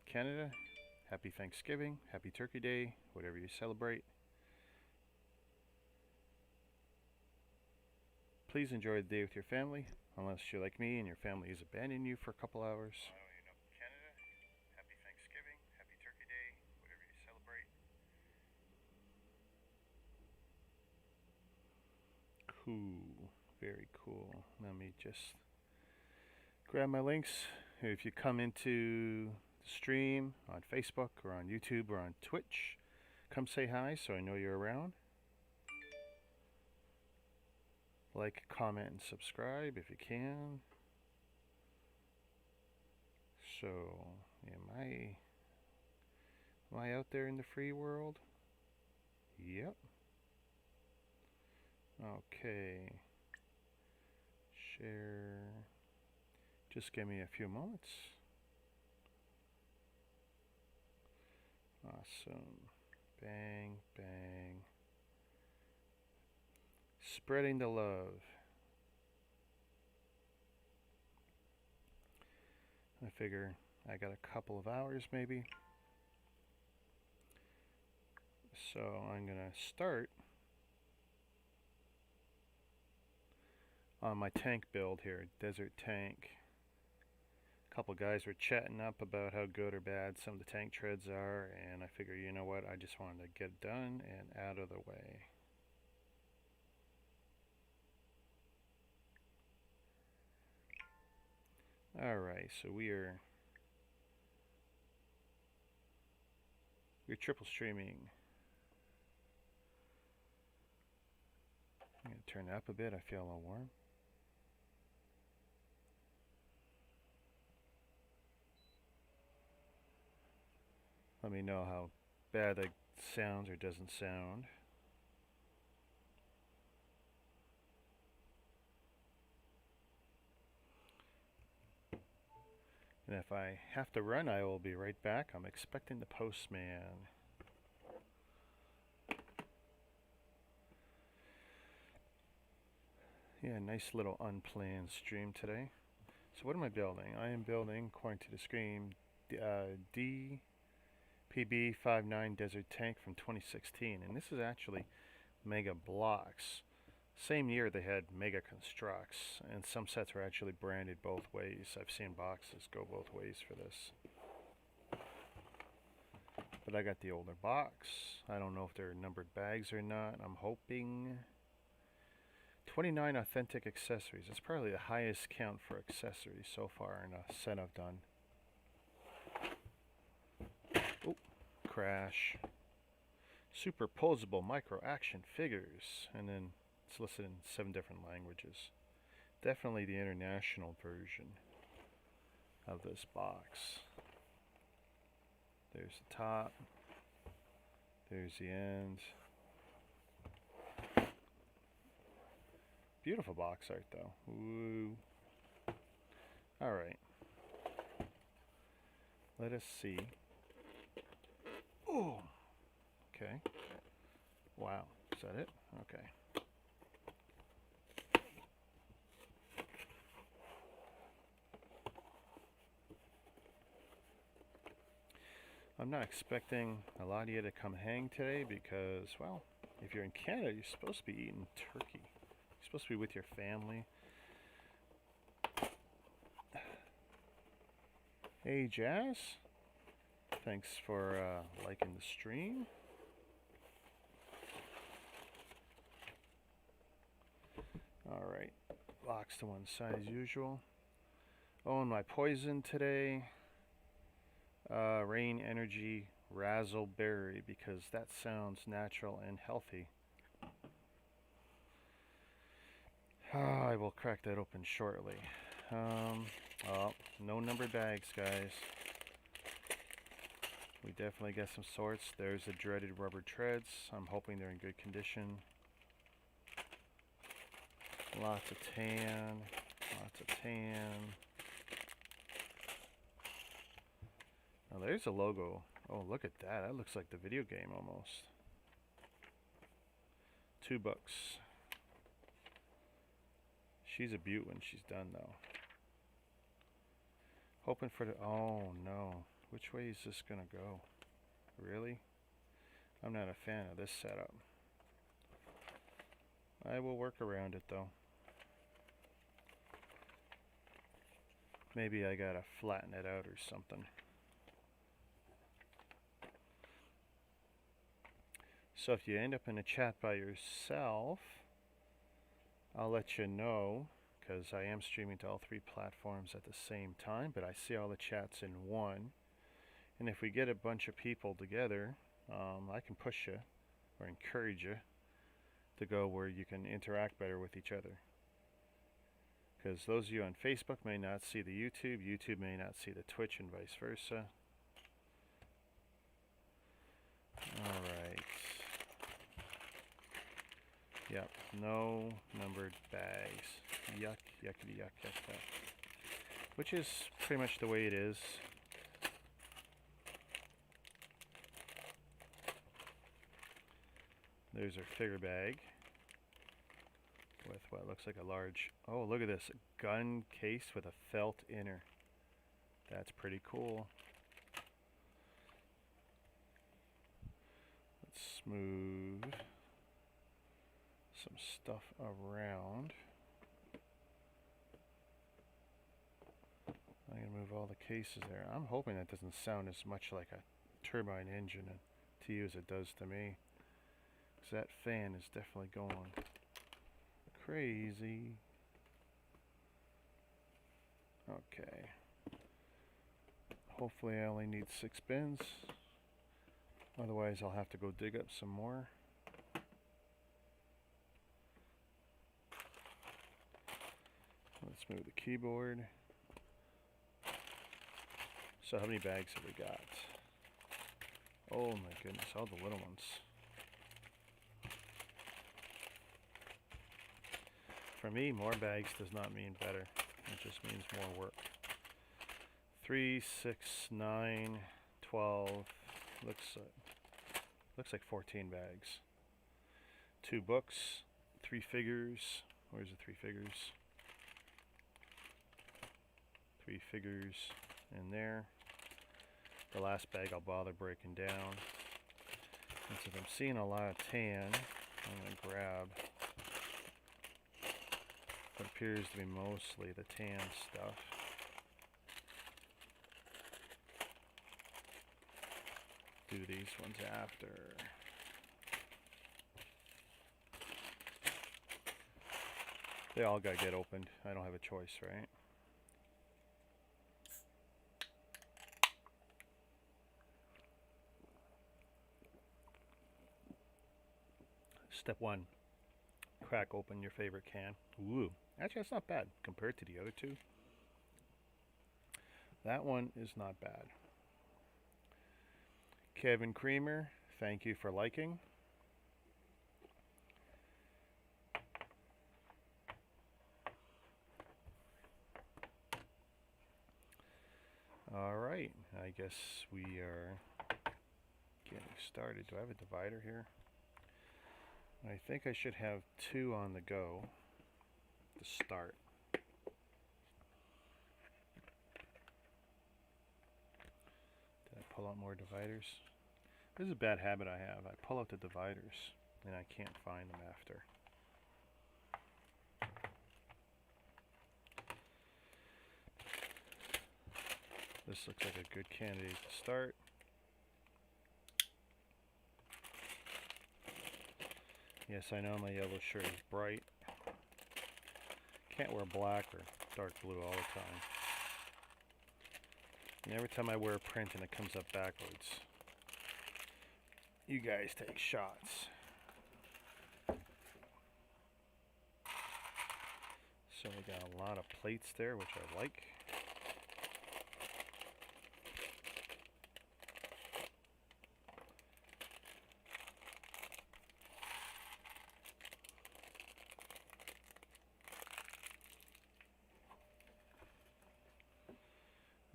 Canada. Happy Thanksgiving, happy Turkey Day, whatever you celebrate. Please enjoy the day with your family, unless you're like me and your family is abandoning you for a couple hours. Canada, happy Thanksgiving, happy Turkey Day, whatever you celebrate. Cool, very cool. Let me just grab my links. If you come into the stream on Facebook or on YouTube or on Twitch, come say hi so I know you're around. Like, comment, and subscribe if you can. So, am I out there in the free world? Yep. Okay. Share. Just give me a few moments. Awesome. Bang, bang. Spreading the love. I figure I got a couple of hours maybe. So I'm gonna start on my tank build here, desert tank. A couple guys were chatting up about how good or bad some of the tank treads are, and I figure, you know what, I just wanted to get it done and out of the way. Alright, so we're triple streaming. I'm going to turn it up a bit, I feel a little warm. Let me know how bad that sounds or doesn't sound. And if I have to run, I will be right back. I'm expecting the postman. Yeah, nice little unplanned stream today. So what am I building? I am building, according to the screen, DPB59 Desert Tank from 2016. And this is actually Mega Bloks. Same year they had Mega Constructs, and some sets were actually branded both ways. I've seen boxes go both ways for this. But I got the older box. I don't know if they're numbered bags or not. I'm hoping 29 authentic accessories. That's probably the highest count for accessories so far in a set I've done. Oh, crash. Superposable micro action figures, and then it's listed in 7 different languages. Definitely the international version of this box. There's the top. There's the end. Beautiful box art though. Woo. Alright. Let us see. Oh! Okay. Wow. Is that it? Okay. I'm not expecting a lot of you to come hang today because, well, if you're in Canada, you're supposed to be eating turkey. You're supposed to be with your family. Hey, Jazz. Thanks for liking the stream. Alright, box to one side as usual. Oh, and my poison today. Rain Energy Razzleberry, because that sounds natural and healthy. I will crack that open shortly. Oh, no numbered bags, guys. We definitely got some sorts. There's the dreaded rubber treads. I'm hoping they're in good condition. Lots of tan. Lots of tan. Now there's a logo. Oh, look at that. That looks like the video game almost. 2 bucks. She's a beaut when she's done though. Hoping for the... Oh no. which way is this gonna go? Really? I'm not a fan of this setup. I will work around it though. Maybe I gotta flatten it out or something. So if you end up in a chat by yourself, I'll let you know, because I am streaming to all 3 platforms at the same time, but I see all the chats in one. And if we get a bunch of people together, I can push you or encourage you to go where you can interact better with each other. Because those of you on Facebook may not see the YouTube, YouTube may not see the Twitch, and vice versa. Alright. Yep, no numbered bags. Yuck, yuckity yuck, yuck, yuck. Which is pretty much the way it is. There's our figure bag with what looks like a large, oh look at this, a gun case with a felt inner. That's pretty cool. Let's smooth some stuff around. I'm going to move all the cases there. I'm hoping that doesn't sound as much like a turbine engine to you as it does to me. Because that fan is definitely going crazy. Okay. Hopefully I only need 6 bins. Otherwise I'll have to go dig up some more. Let's move the keyboard. So how many bags have we got? Oh my goodness, all the little ones. For me, more bags does not mean better. It just means more work. 3, 6, 9, 12. Looks like 14 bags. 2 books, 3 figures. Where's the 3 figures? 3 figures in there. The last bag I'll bother breaking down. And since I'm seeing a lot of tan, I'm going to grab what appears to be mostly the tan stuff. Do these ones after. They all got to get opened. I don't have a choice, right? Step 1. Crack open your favorite can. Ooh, actually that's not bad compared to the other 2. That one is not bad. Kevin Creamer, thank you for liking. Alright, I guess we are getting started. Do I have a divider here? I think I should have 2 on the go to start. Did I pull out more dividers? This is a bad habit I have. I pull out the dividers and I can't find them after. This looks like a good candidate to start. Yes, I know my yellow shirt is bright. Can't wear black or dark blue all the time. And every time I wear a print and it comes up backwards, you guys take shots. So we got a lot of plates there, which I like.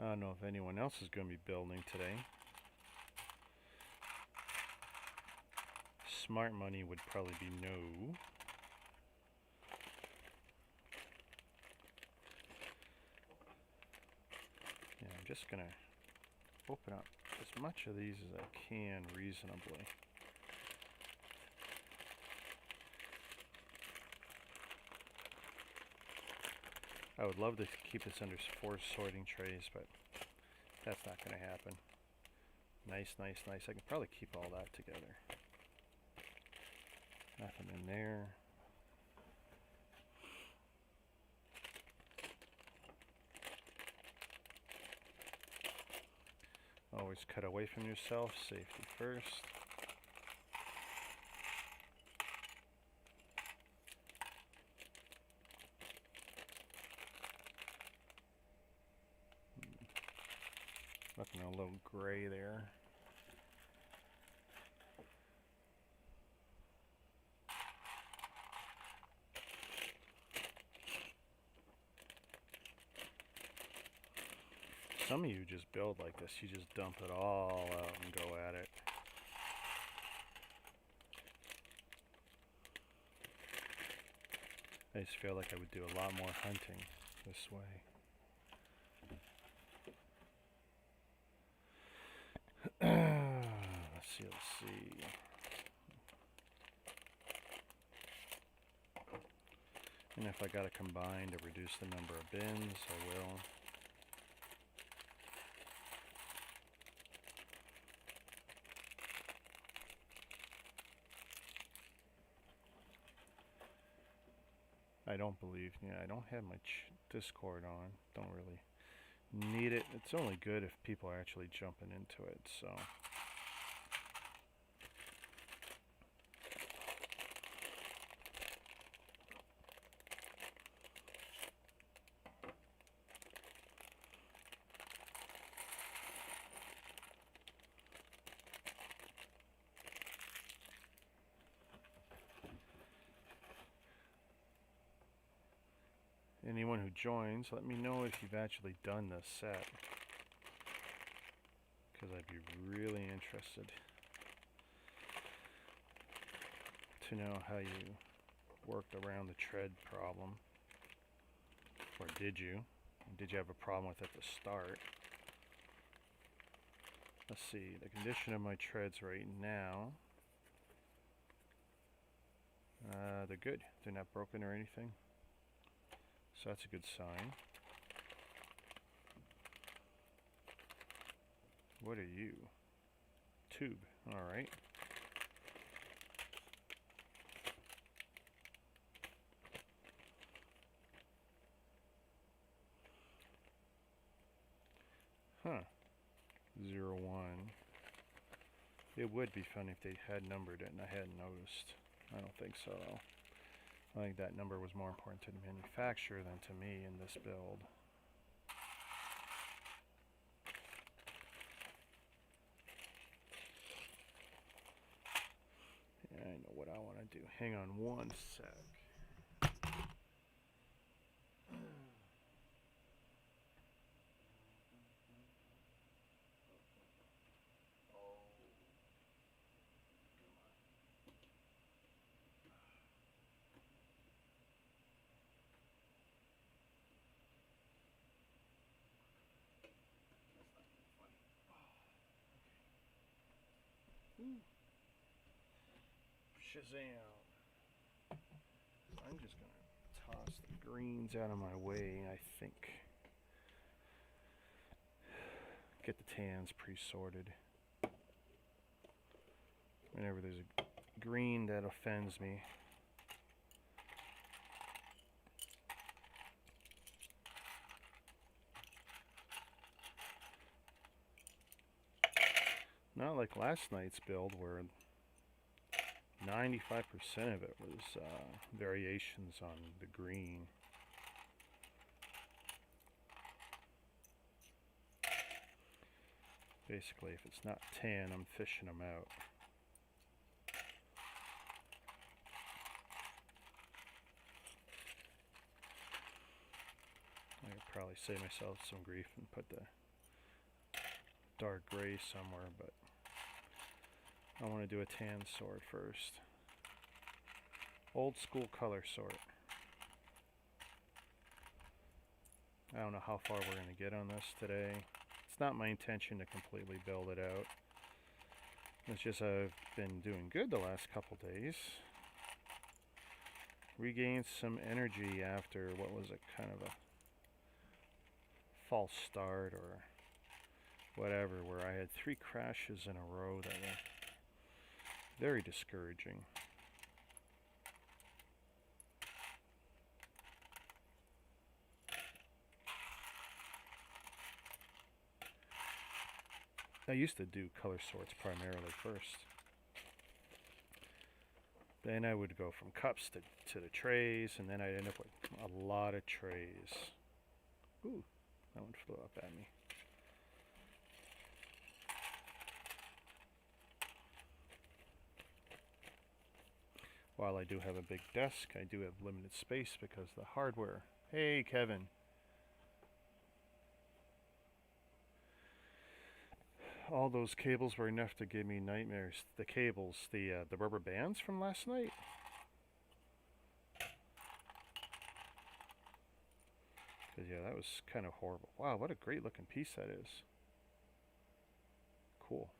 I don't know if anyone else is going to be building today. Smart money would probably be no. Yeah, I'm just going to open up as much of these as I can reasonably. I would love to keep this under 4 sorting trays, but that's not going to happen. Nice, nice, nice. I can probably keep all that together. Nothing in there. Always cut away from yourself. Safety first. Looking a little gray there. Some of you just build like this. You just dump it all out and go at it. I just feel like I would do a lot more hunting this way. Let's see. And if I got to combine to reduce the number of bins, I will. I don't believe, I don't have my Discord on. Don't really need it. It's only good if people are actually jumping into it, so. Anyone who joins, let me know if you've actually done this set, because I'd be really interested to know how you worked around the tread problem. Or did you? Did you have a problem with it at the start? Let's see, the condition of my treads right now. They're good. They're not broken or anything. So that's a good sign. What are you? Tube. Alright. Huh. 01. It would be funny if they had numbered it and I hadn't noticed. I don't think so, though. I think that number was more important to the manufacturer than to me in this build. Yeah, I know what I want to do. Hang on one sec. Shazam. I'm just going to toss the greens out of my way, I think. Get the tans pre-sorted. Whenever there's a green that offends me. Not like last night's build where 95% of it was variations on the green. Basically, if it's not tan, I'm fishing them out. I could probably save myself some grief and put the dark gray somewhere, but I want to do a tan sort first. Old school color sort. I don't know how far we're going to get on this today. It's not my intention to completely build it out. It's just I've been doing good the last couple days. Regained some energy after what was a kind of a false start or whatever, where I had 3 crashes in a row that were very discouraging. I used to do color sorts primarily first. Then I would go from cups to the trays, and then I'd end up with a lot of trays. Ooh, that one flew up at me. While I do have a big desk, I do have limited space because the hardware. Hey, Kevin. All those cables were enough to give me nightmares. The cables, the rubber bands from last night. Because yeah, that was kind of horrible. Wow, what a great looking piece that is. Cool.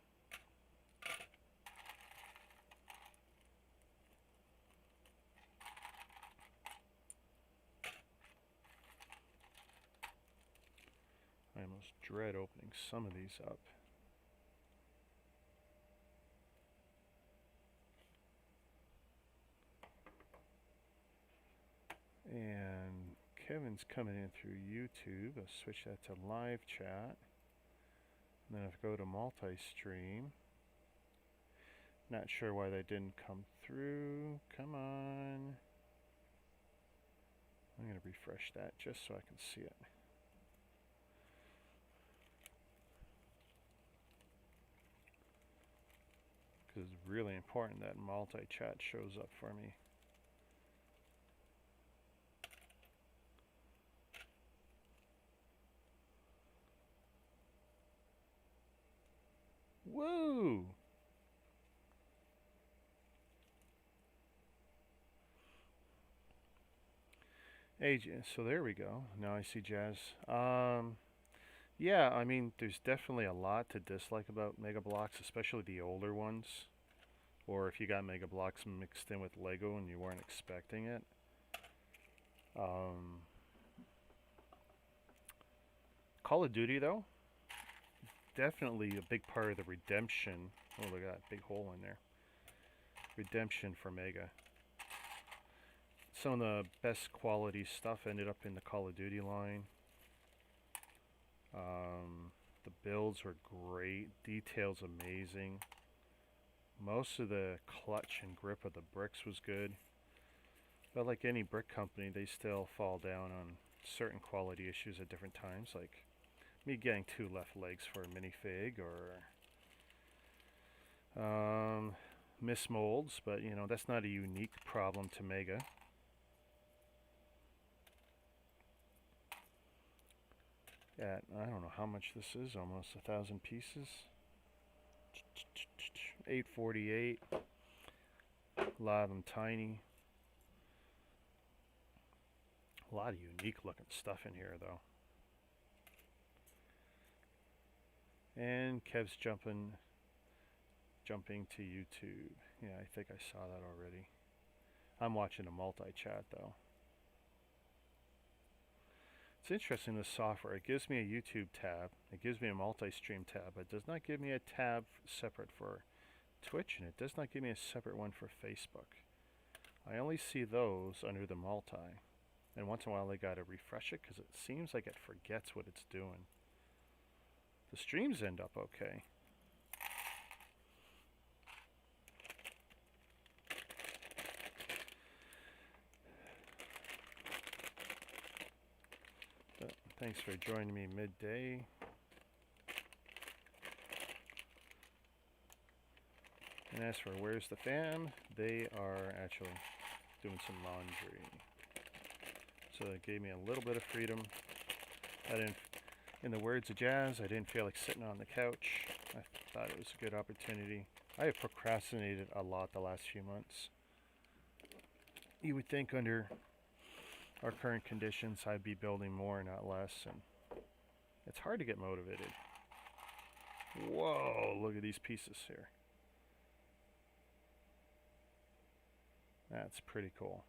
I almost dread opening some of these up. And Kevin's coming in through YouTube. I'll switch that to live chat. And then if I go to multi-stream, not sure why that didn't come through. Come on. I'm going to refresh that just so I can see it. Because it's really important that multi-chat shows up for me. Woo! Hey, so there we go. Now I see Jazz. Yeah, I mean, there's definitely a lot to dislike about Mega Bloks, especially the older ones. Or if you got Mega Bloks mixed in with Lego and you weren't expecting it. Call of Duty, though, definitely a big part of the redemption. Oh, look at that big hole in there. Redemption for Mega. Some of the best quality stuff ended up in the Call of Duty line. The builds were great. Details amazing. Most of the clutch and grip of the bricks was good. But like any brick company, they still fall down on certain quality issues at different times. Like me getting 2 left legs for a minifig or mismolds. But you know, that's not a unique problem to Mega. At, I don't know how much this is, almost 1,000 pieces. 848. A lot of them tiny. A lot of unique looking stuff in here though. And Kev's jumping to YouTube. Yeah, I think I saw that already. I'm watching a multi-chat though. It's interesting, this software. It gives me a YouTube tab. It gives me a multi-stream tab. It does not give me a tab separate for Twitch, and it does not give me a separate one for Facebook. I only see those under the multi. And once in a while I gotta refresh it because it seems like it forgets what it's doing. The streams end up okay. Thanks for joining me midday. And as for where's the fam, they are actually doing some laundry. So it gave me a little bit of freedom. I didn't, in the words of Jazz, I didn't feel like sitting on the couch. I thought it was a good opportunity. I have procrastinated a lot the last few months. You would think under our current conditions I'd be building more, not less, and it's hard to get motivated. Whoa, look at these pieces here. That's pretty cool.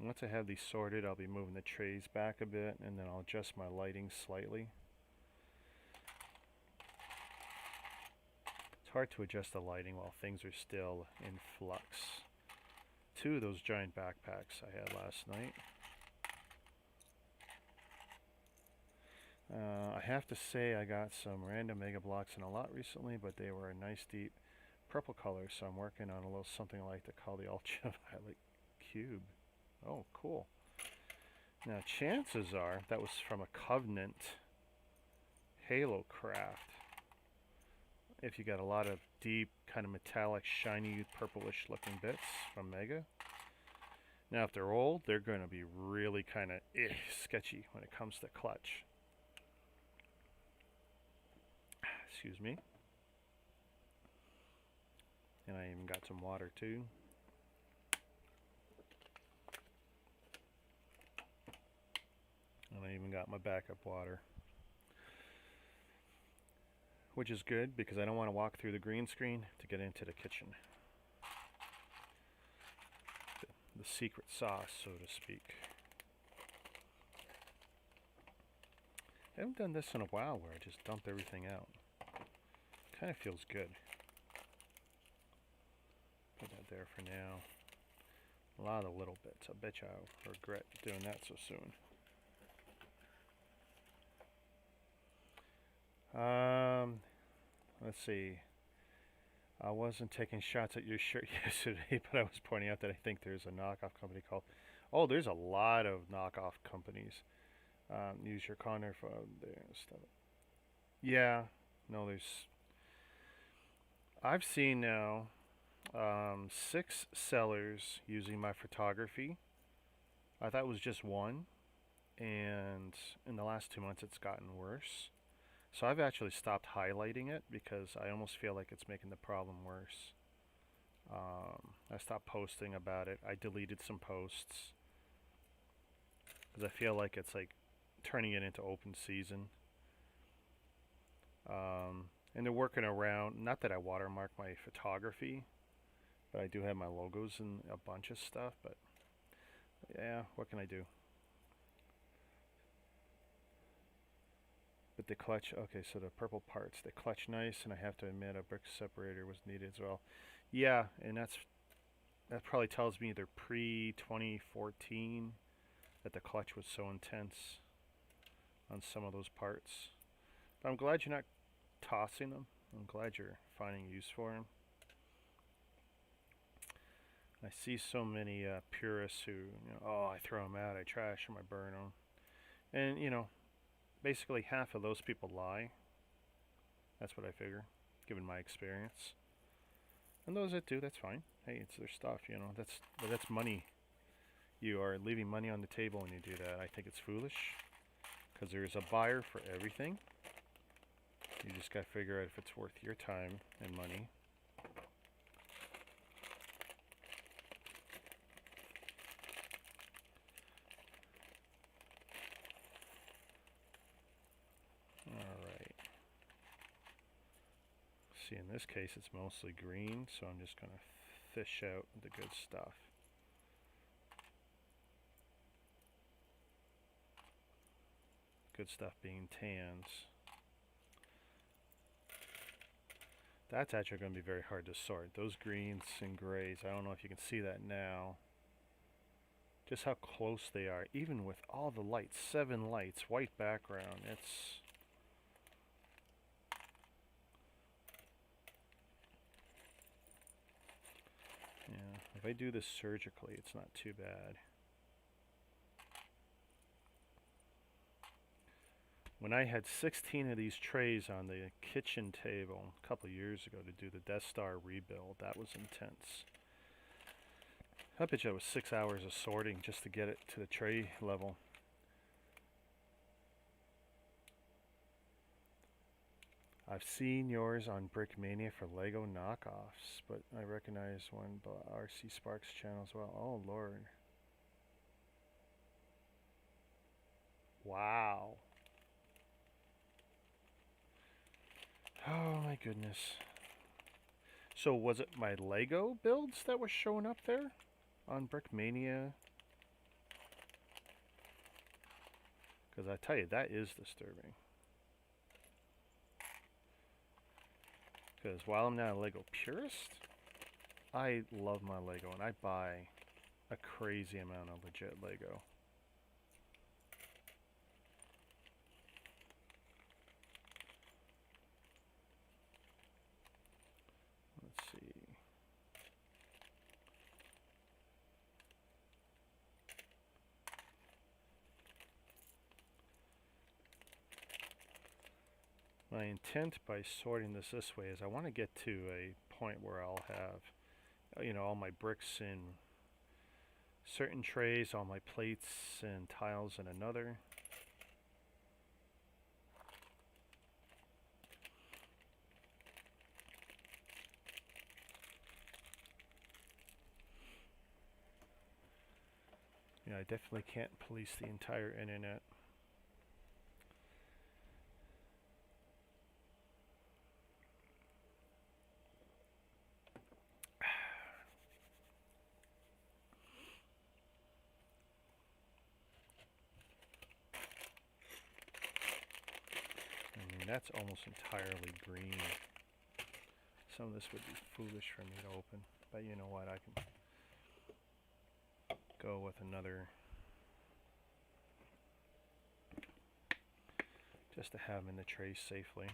Once I have these sorted, I'll be moving the trays back a bit, and then I'll adjust my lighting slightly. It's hard to adjust the lighting while things are still in flux. 2 of those giant backpacks I had last night. I have to say I got some random Mega Bloks in a lot recently, but they were a nice deep purple color, so I'm working on a little something I like to call the ultraviolet cube. Oh, cool. Now, chances are that was from a Covenant Halo craft. If you got a lot of deep, kind of metallic, shiny, purplish looking bits from Mega. Now, if they're old, they're going to be really kind of sketchy when it comes to clutch. Excuse me. And I even got some water too. And I even got my backup water. Which is good because I don't want to walk through the green screen to get into the kitchen. The secret sauce, so to speak. I haven't done this in a while where I just dump everything out. Kind of feels good. Put that there for now. A lot of little bits. I bet you I'll regret doing that so soon. Let's see. I wasn't taking shots at your shirt yesterday, but I was pointing out that I think there's a knockoff company called... Oh, there's a lot of knockoff companies. Use your corner for there and stuff. Yeah. No, there's... I've seen now 6 sellers using my photography. I thought it was just one, and in the last 2 months it's gotten worse. So I've actually stopped highlighting it because I almost feel like it's making the problem worse. I stopped posting about it. I deleted some posts because I feel like it's like turning it into open season. And they're working around, not that I watermark my photography, but I do have my logos and a bunch of stuff, but yeah, what can I do? But the clutch, okay, so the purple parts, they clutch nice, and I have to admit a brick separator was needed as well. Yeah, and that probably tells me they're pre-2014 that the clutch was so intense on some of those parts. But I'm glad you're not tossing them. I'm glad you're finding use for them. I see so many purists who, oh, I throw them out, I trash them, I burn them. And, basically half of those people lie. That's what I figure, given my experience. And those that do, that's fine. Hey, it's their stuff, that's money. You are leaving money on the table when you do that. I think it's foolish, because there is a buyer for everything. You just got to figure out if it's worth your time and money. Alright. See, in this case it's mostly green, so I'm just going to fish out the good stuff. Good stuff being tans. That's actually going to be very hard to sort. Those greens and grays, I don't know if you can see that now. Just how close they are, even with all the lights, 7 lights, white background. It's... Yeah, if I do this surgically, it's not too bad. When I had 16 of these trays on the kitchen table a couple of years ago to do the Death Star rebuild, that was intense. I bet you it was 6 hours of sorting just to get it to the tray level. I've seen yours on Brickmania for Lego knockoffs, but I recognize one by RC Sparks channel as well. Oh, Lord. Wow. my goodness. So was it my Lego builds that were showing up there on Brickmania? Because I tell you, that is disturbing. Because while I'm not a Lego purist, I love my Lego and I buy a crazy amount of legit Lego. Let's see. My intent by sorting this way is I want to get to a point where I'll have, you know, all my bricks in certain trays, all my plates and tiles in another. Yeah, I definitely can't police the entire internet. I mean, that's almost entirely green. Some of this would be foolish for me to open, but you know what, I can go with another just to have them in the tray safely.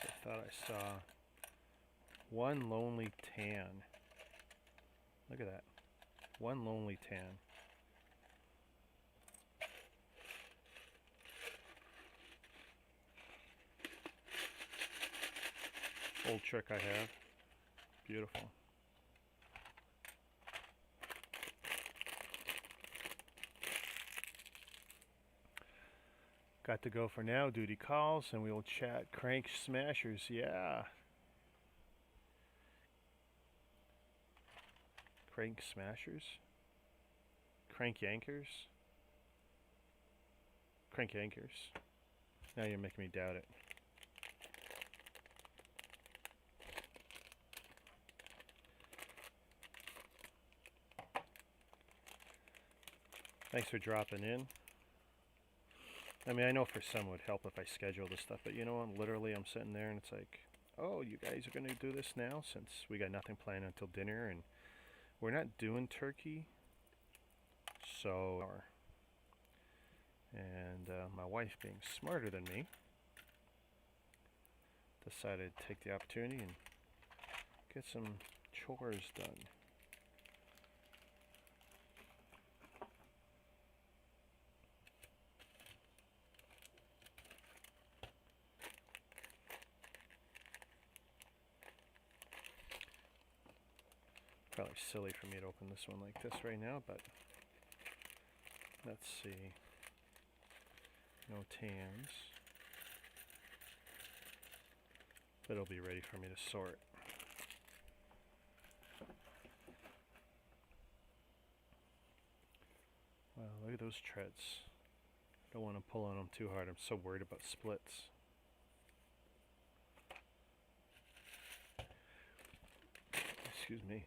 I thought I saw one lonely tan. Look at that. One lonely tan. Old trick I have. Beautiful. Got to go for now. Duty calls and we will chat. Crank smashers. Yeah. Crank smashers? Crank yankers? Crank yankers. Now you're making me doubt it. Thanks for dropping in. I mean, I know for some it would help if I schedule this stuff, but you know what? Literally, I'm sitting there and it's like, oh, you guys are going to do this now since we got nothing planned until dinner, and we're not doing turkey. So, and my wife, being smarter than me, decided to take the opportunity and get some chores done. Probably silly for me to open this one like this right now, but let's see. No tans. But it'll be ready for me to sort. Wow, look at those treads. Don't want to pull on them too hard. I'm so worried about splits. Excuse me.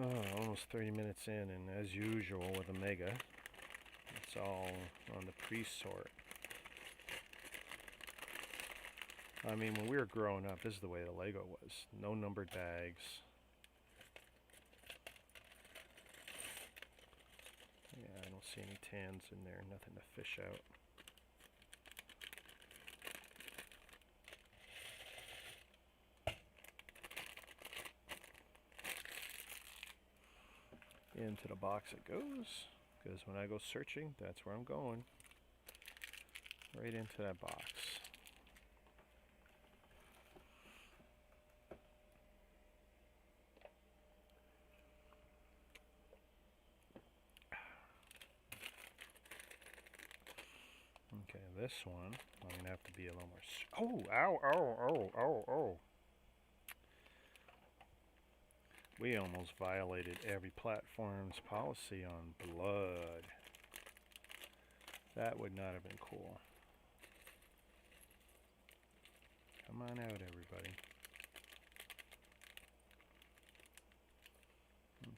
Oh, almost 30 minutes in, and as usual with Omega, it's all on the pre-sort. I mean, when we were growing up, this is the way the Lego was. No numbered bags. Yeah, I don't see any tans in there, nothing to fish out. Into the box it goes, because when I go searching, that's where I'm going. Right into that box. this one, I'm going to have to be a little more... Oh, ow, ow, oh, oh, oh. We almost violated every platform's policy on blood. That would not have been cool. Come on out, everybody.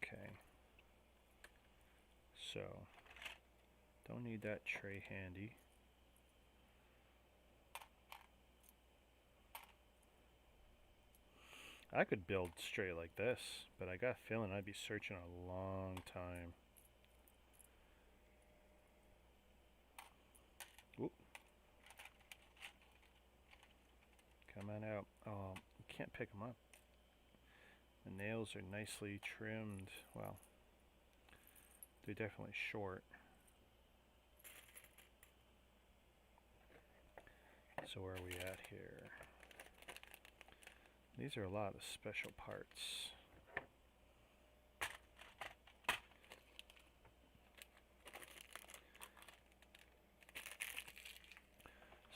Okay. So, don't need that tray handy. I could build straight like this, but I got a feeling I'd be searching a long time. Oop. Come on out. Oh, you can't pick them up. The nails are nicely trimmed. Well, they're definitely short. So where are we at here? These are a lot of special parts.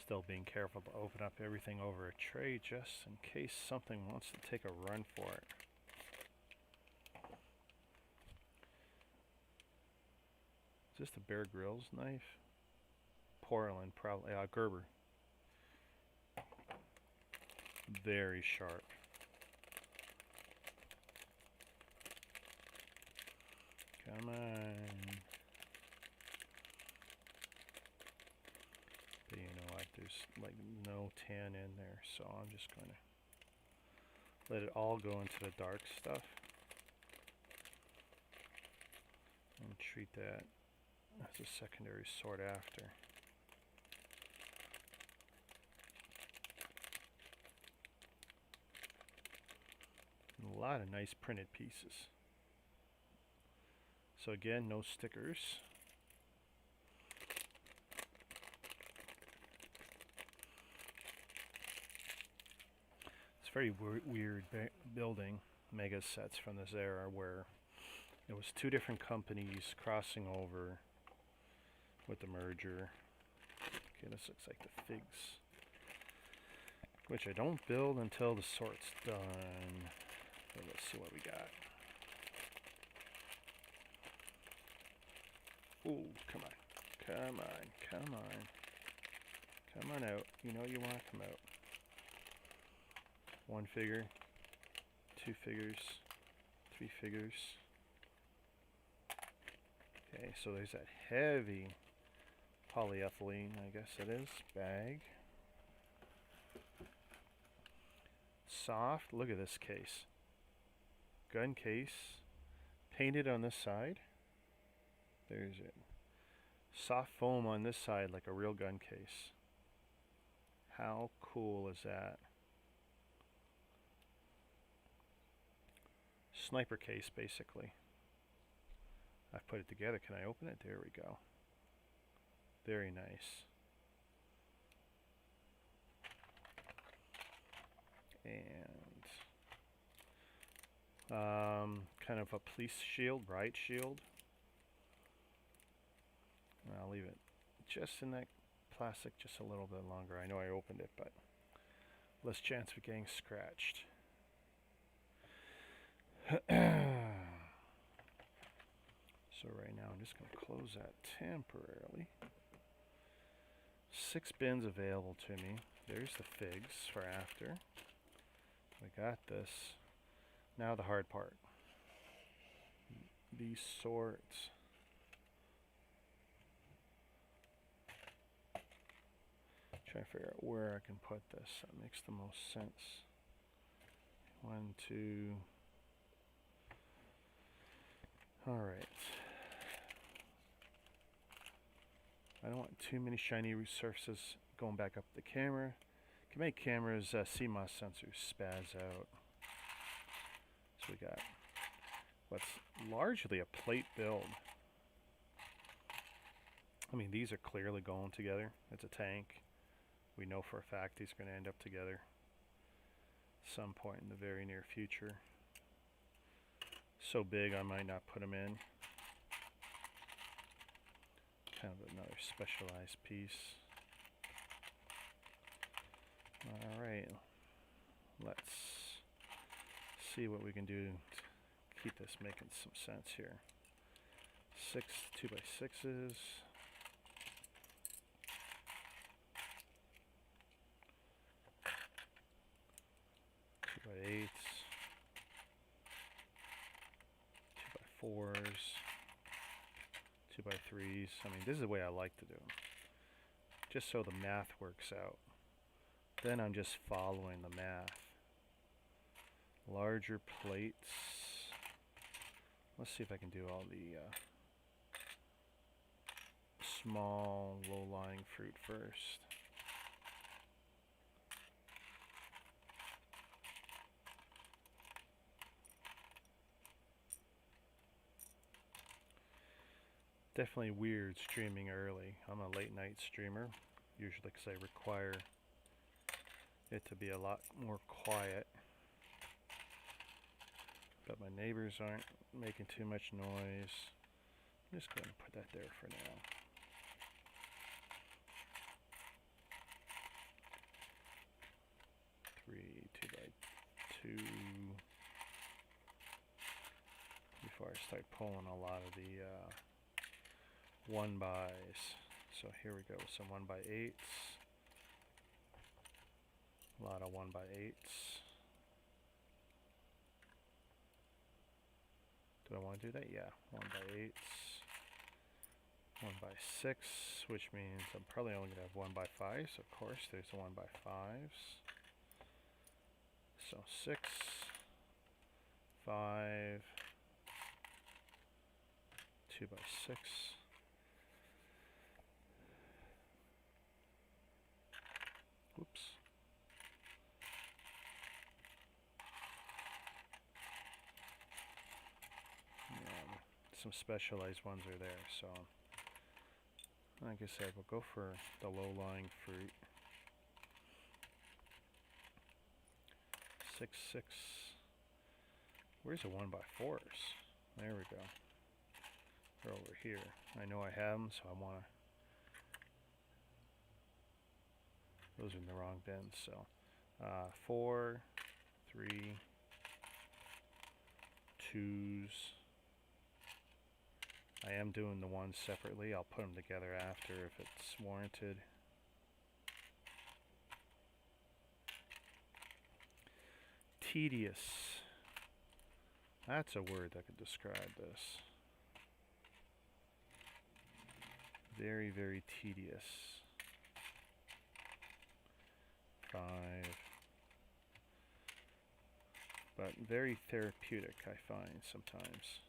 Still being careful to open up everything over a tray just in case something wants to take a run for it. Is this the Bear Grylls knife? Porcelain, probably. Gerber. Very sharp. Come on. But you know what? There's like no tan in there, so I'm just going to let it all go into the dark stuff and treat that as a secondary sort after. A lot of nice printed pieces. So again, no stickers. It's very weird building mega sets from this era where it was two different companies crossing over with the merger. Okay, this looks like the figs, which I don't build until the sort's done. So let's see what we got. Ooh, come on. Come on. Come on. Come on out. You know you want to come out. One figure. Two figures. Three figures. Okay, so there's that heavy polyethylene, I guess it is, bag. Soft. Look at this case. Gun case. Painted on this side. There's it. Soft foam on this side like a real gun case. How cool is that? Sniper case, basically. I've put it together. Can I open it? There we go. Very nice. And kind of a police shield, riot shield. I'll leave it just in that plastic just a little bit longer. I know I opened it, but less chance of getting scratched. So right now I'm just going to close that temporarily. 6 bins available to me. There's the figs for after. I got this. Now the hard part. These sorts. Trying to figure out where I can put this. That makes the most sense. 1, 2. Alright. I don't want too many shiny surfaces going back up the camera. Can make cameras, CMOS sensors spaz out. So we got what's largely a plate build. I mean, these are clearly going together. It's a tank. We know for a fact these are going to end up together some point in the very near future. So big I might not put them in. Kind of another specialized piece. Alright, let's see what we can do to keep this making some sense here. 6 2x6s. 2x8s. 2x4s. 2x3s. I mean, this is the way I like to do them, just so the math works out. Then I'm just following the math. Larger plates. Let's see if I can do all the small, low-lying fruit first. Definitely weird streaming early. I'm a late night streamer, usually because I require it to be a lot more quiet. But my neighbors aren't making too much noise. I'm just going to put that there for now. Three 2x2. Before I start pulling a lot of the 1x's. So here we go with some 1x8s. A lot of 1x8s. Do I want to do that? Yeah, 1x8s. 1x6, which means I'm probably only going to have 1x5s. Of course, there's the 1x5s. So 6, 5, 2x6. Whoops. Some specialized ones are there, so like I said, we'll go for the low-lying fruit. 6, 6. Where's the 1x4s? There we go. They're over here. I know I have them, so I want to. Those are in the wrong bins. So 4, 3, 2s. I am doing the ones separately. I'll put them together after if it's warranted. Tedious. That's a word that could describe this. Very, very tedious. 5. But very therapeutic, I find sometimes.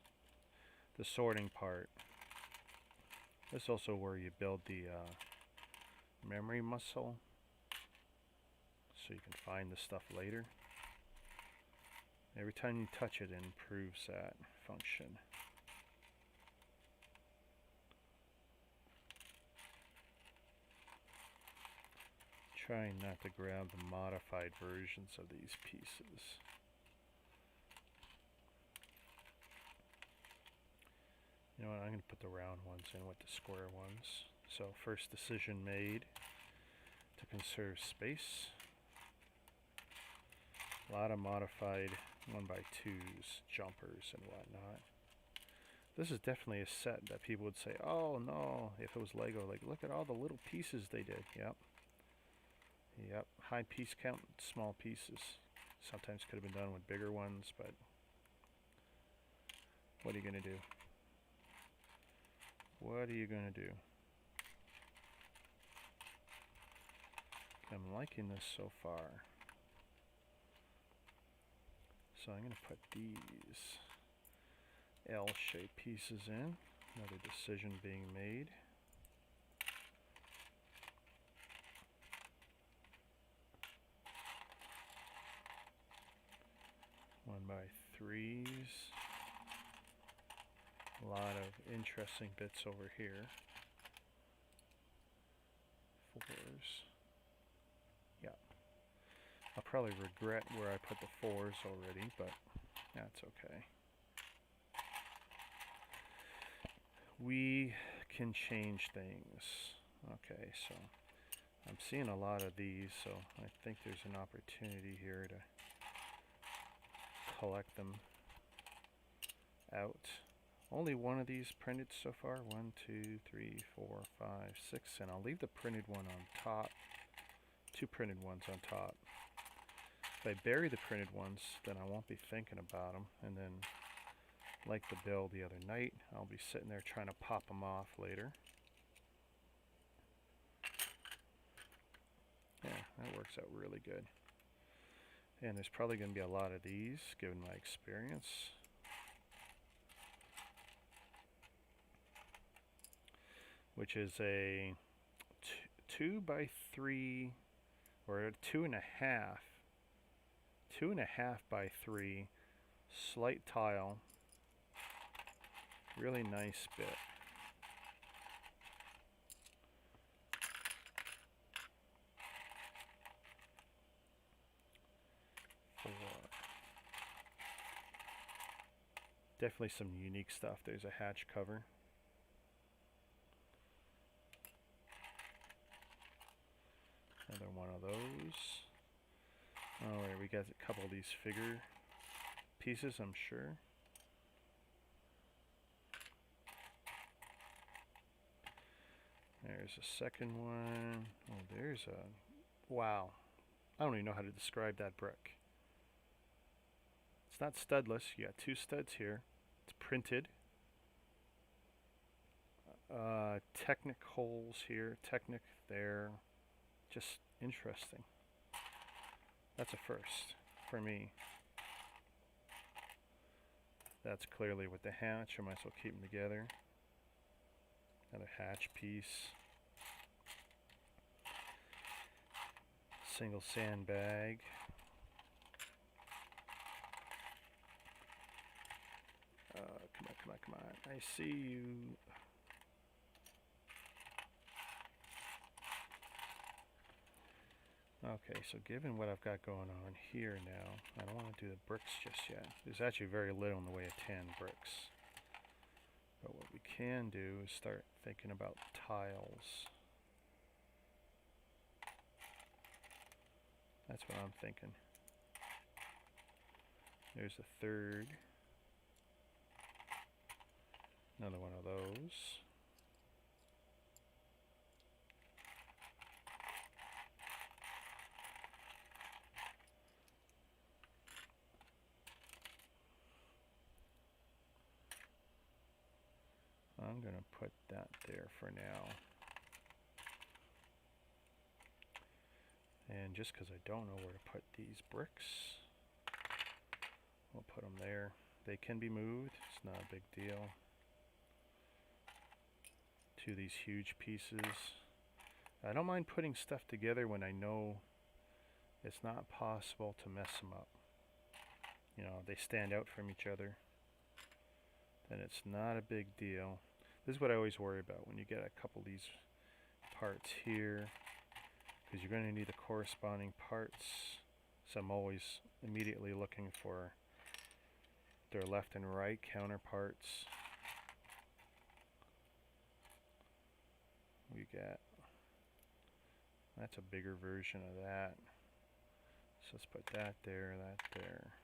The sorting part. This is also where you build the memory muscle, so you can find the stuff later. Every time you touch it, it improves that function. Trying not to grab the modified versions of these pieces. You know what, I'm going to put the round ones in with the square ones. So first decision made to conserve space. A lot of modified 1x2s, jumpers and whatnot. This is definitely a set that people would say, oh no, if it was Lego, like look at all the little pieces they did. Yep. Yep, high piece count, small pieces. Sometimes could have been done with bigger ones, but what are you going to do? What are you going to do? I'm liking this so far. So I'm going to put these L-shaped pieces in. Another decision being made. One by threes. A lot of interesting bits over here. 4s. Yeah. I'll probably regret where I put the 4s already, but that's okay. We can change things. Okay, so I'm seeing a lot of these, so I think there's an opportunity here to collect them out. Only one of these printed so far. 1, 2, 3, 4, 5, 6, and I'll leave the printed one on top. 2 printed ones on top. If I bury the printed ones, then I won't be thinking about them, and then, like the bill the other night, I'll be sitting there trying to pop them off later. Yeah, that works out really good. And there's probably going to be a lot of these, given my experience. Which is a 2 by 3, or a 2.5 by 3 slight tile. Really nice bit. Definitely some unique stuff. There's a hatch cover. Another one of those. Oh, there we got a couple of these figure pieces, I'm sure. There's a second one. Oh, there's a... Wow. I don't even know how to describe that brick. It's not studless. You got 2 studs here. It's printed. Technic holes here. Technic there. Just interesting. That's a first for me. That's clearly with the hatch. I might as well keep them together. Another hatch piece. Single sandbag. Come on, come on, come on. I see you. Okay, so given what I've got going on here now, I don't want to do the bricks just yet. There's actually very little in the way of tan bricks. But what we can do is start thinking about tiles. That's what I'm thinking. There's a third. Another one of those. I'm going to put that there for now. And just because I don't know where to put these bricks, we'll put them there. They can be moved. It's not a big deal. 2 of these huge pieces. I don't mind putting stuff together when I know it's not possible to mess them up. You know, they stand out from each other. Then it's not a big deal. This is what I always worry about when you get a couple of these parts here, because you're going to need the corresponding parts. So I'm always immediately looking for their left and right counterparts. We got, that's a bigger version of that. So let's put that there, that there.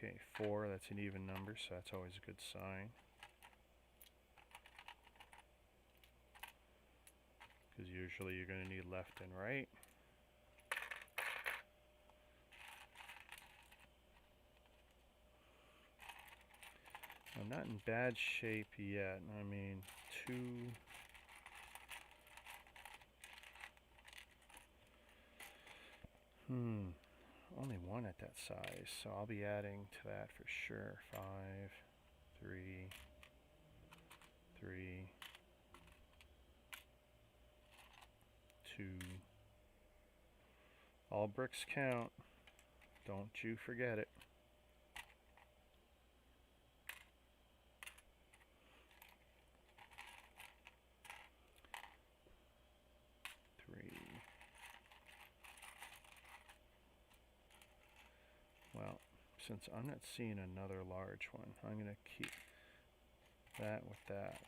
Okay, 4, that's an even number, so that's always a good sign. Because usually you're going to need left and right. I'm not in bad shape yet. I mean, 2... Only 1 at that size, so I'll be adding to that for sure. 5, 3, 3, 2. All bricks count. Don't you forget it. 3. Well, since I'm not seeing another large one, I'm going to keep that with that.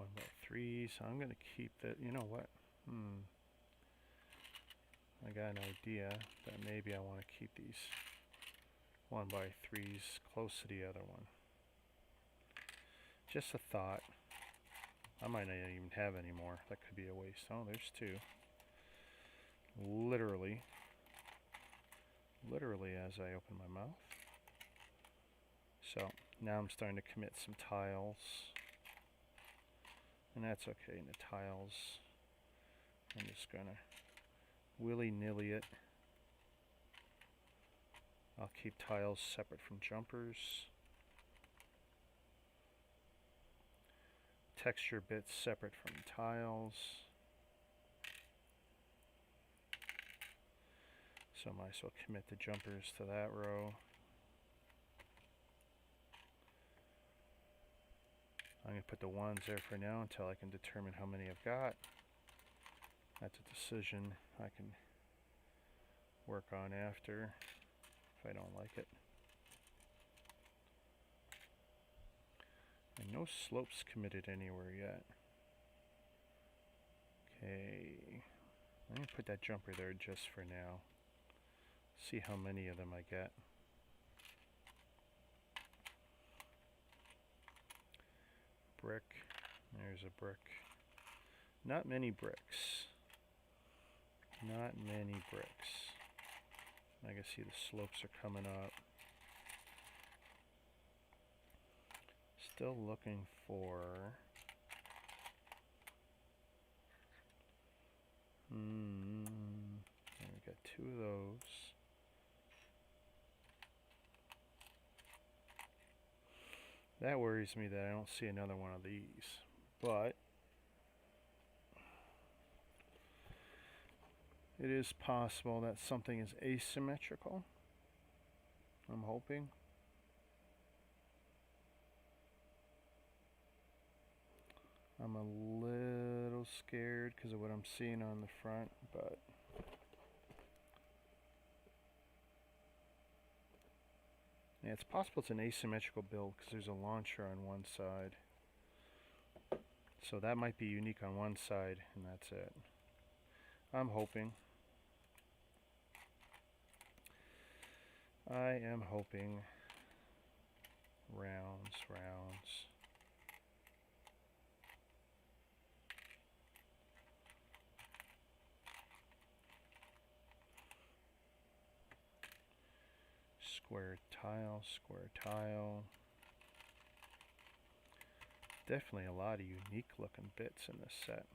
1x3, so I'm going to keep that. You know what? I got an idea that maybe I want to keep these 1x3s close to the other one. Just a thought. I might not even have any more. That could be a waste. Oh, there's two. Literally as I open my mouth. So now I'm starting to commit some tiles. And that's okay. And the tiles, I'm just going to willy-nilly it. I'll keep tiles separate from jumpers. Texture bits separate from tiles. So I might as well commit the jumpers to that row. I'm going to put the ones there for now until I can determine how many I've got. That's a decision I can work on after if I don't like it. And no slopes committed anywhere yet. Okay, I'm going to put that jumper there just for now. See how many of them I get. Brick. There's a brick. Not many bricks. Not many bricks. I can see the slopes are coming up. Still looking for... we got two of those. That worries me that I don't see another one of these, but it is possible that something is asymmetrical. I'm hoping. I'm a little scared because of what I'm seeing on the front, but yeah, it's possible it's an asymmetrical build because there's a launcher on one side. So that might be unique on one side, and that's it. I'm hoping. I am hoping. Rounds, rounds. Square tile, square tile. Definitely a lot of unique looking bits in this set.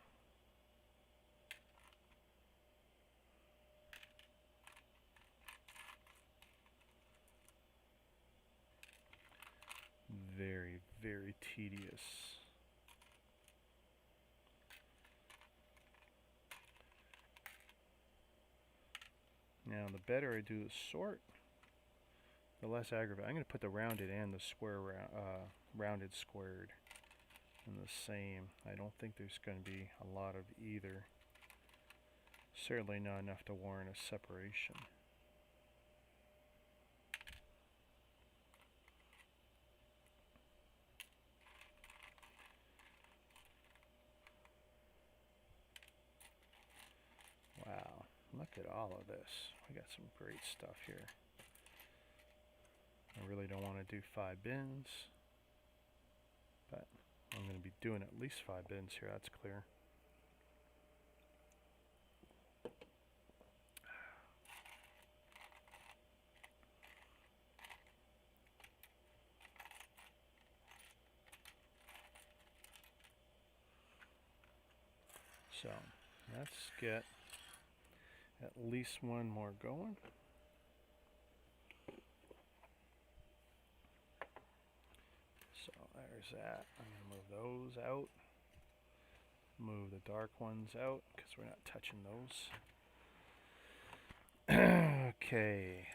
Very, very tedious. Now the better I do the sort, the less aggravating. I'm going to put the rounded and the square rounded squared in the same. I don't think there's going to be a lot of either. Certainly not enough to warrant a separation. Wow, look at all of this. We got some great stuff here. I really don't want to do 5 bins, but I'm going to be doing at least 5 bins here, that's clear. So let's get at least one more going. So there's that. I'm going to move those out. Move the dark ones out because we're not touching those. Okay.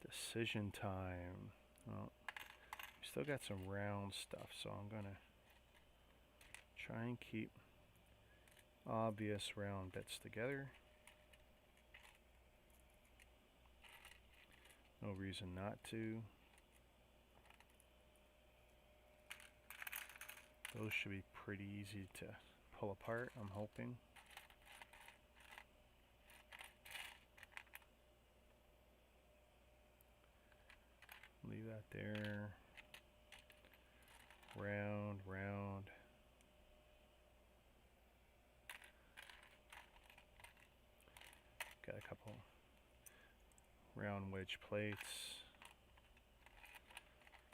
Decision time. Well, we still got some round stuff, so I'm going to try and keep obvious round bits together. No reason not to. Those should be pretty easy to pull apart, I'm hoping. Leave that there. Round, round. Got a couple round wedge plates.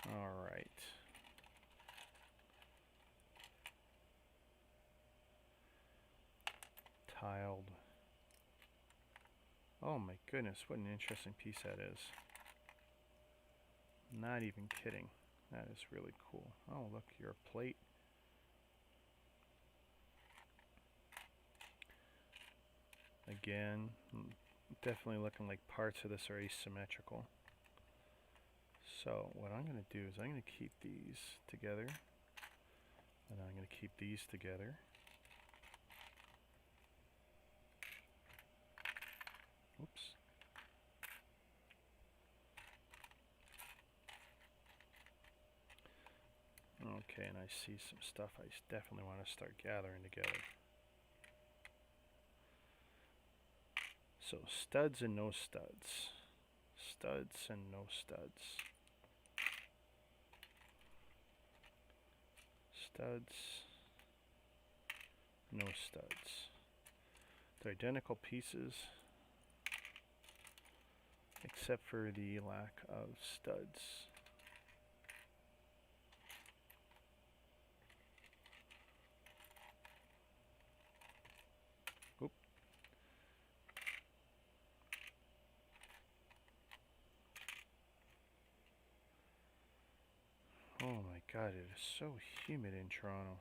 All right. Tiled. Oh my goodness, what an interesting piece that is. Not even kidding. That is really cool. Oh, look, you're a plate. Again, definitely looking like parts of this are asymmetrical. So what I'm going to do is I'm going to keep these together, and I'm going to keep these together. Oops. Okay, and I see some stuff I definitely want to start gathering together. So studs and no studs. Studs and no studs. Studs, no studs. They're identical pieces, except for the lack of studs. Oop. Oh my God, it is so humid in Toronto.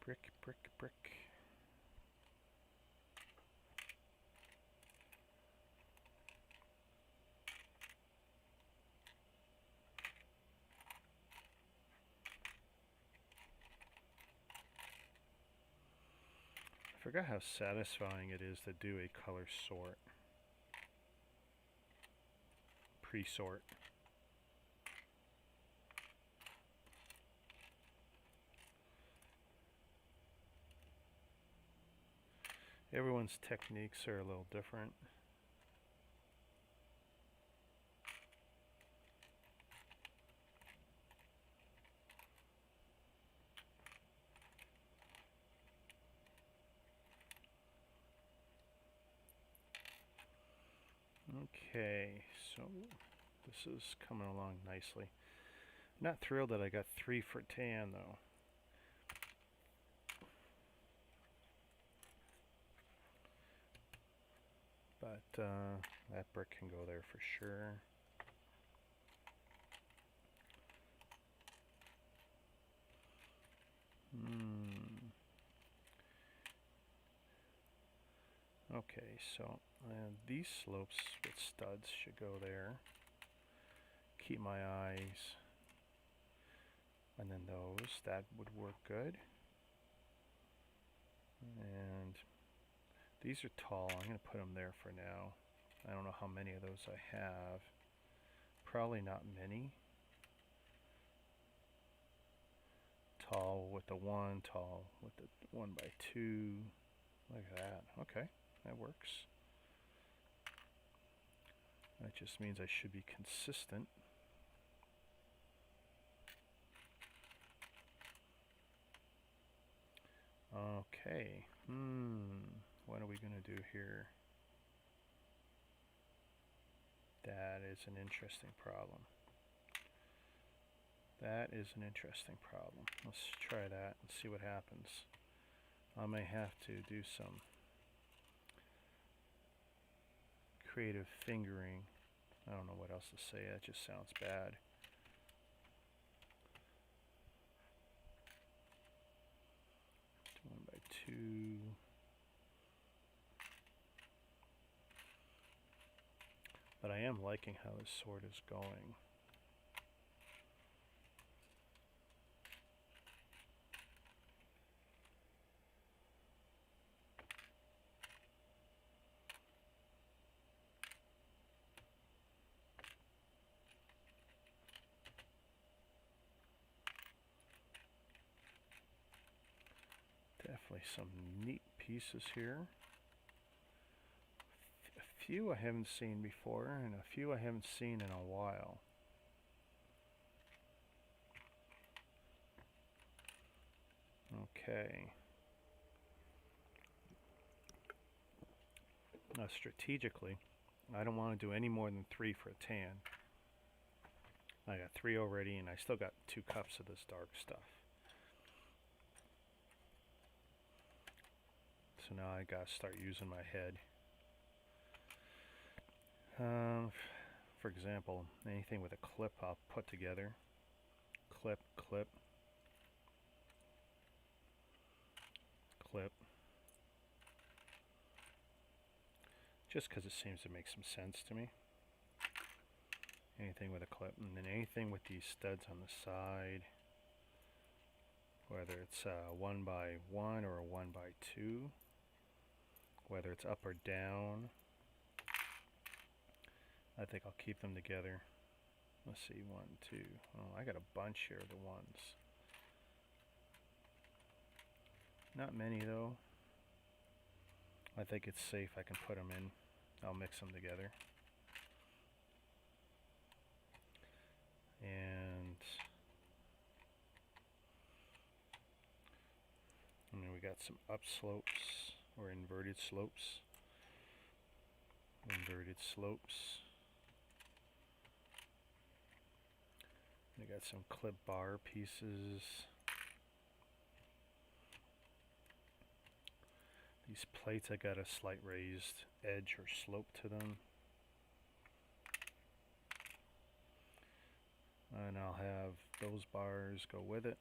Brick, brick, brick. I forgot how satisfying it is to do a color sort. Pre-sort. Everyone's techniques are a little different. Okay, so this is coming along nicely. Not thrilled that I got 3 for tan though. But that brick can go there for sure. Okay, so these slopes with studs should go there. Keep my eyes. And then those, that would work good. And these are tall. I'm going to put them there for now. I don't know how many of those I have. Probably not many. Tall with the 1, tall with the 1x2. Look at that. Okay, that works. That just means I should be consistent. Okay. What are we going to do here? That is an interesting problem. That is an interesting problem. Let's try that and see what happens. I may have to do some creative fingering. I don't know what else to say. That just sounds bad. One by 2. But I am liking how this sword is going. Definitely some neat pieces here. A few I haven't seen before, and a few I haven't seen in a while. Okay. Now strategically, I don't want to do any more than 3 for a tan. I got 3 already, and I still got 2 cups of this dark stuff. So now I gotta start using my head. For example, anything with a clip I'll put together. Clip, clip, clip. Just because it seems to make some sense to me. Anything with a clip, and then anything with these studs on the side, whether it's 1x1 or a 1x2, whether it's up or down. I think I'll keep them together. Let's see, 1, 2. Oh, I got a bunch here of the ones. Not many though. I think it's safe. I can put them in. I'll mix them together. And I mean, we got some up slopes or inverted slopes. Inverted slopes. We got some clip bar pieces. These plates, I got a slight raised edge or slope to them. And I'll have those bars go with it.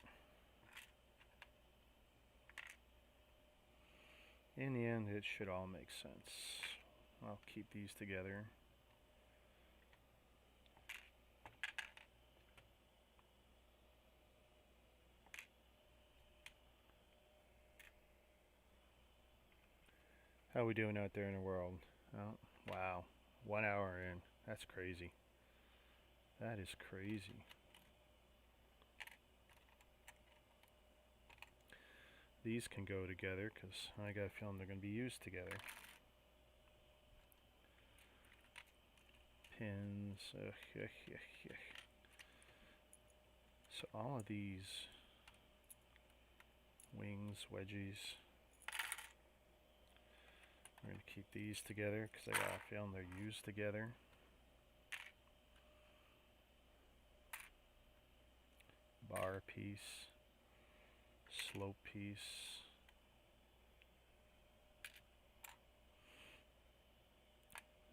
In the end, it should all make sense. I'll keep these together. How we doing out there in the world? Oh, wow. 1 hour in. That's crazy. That is crazy. These can go together because I got a feeling they're going to be used together. Pins. So all of these wings, wedgies, we're going to keep these together because I got a feeling they're used together. Bar piece, slope piece.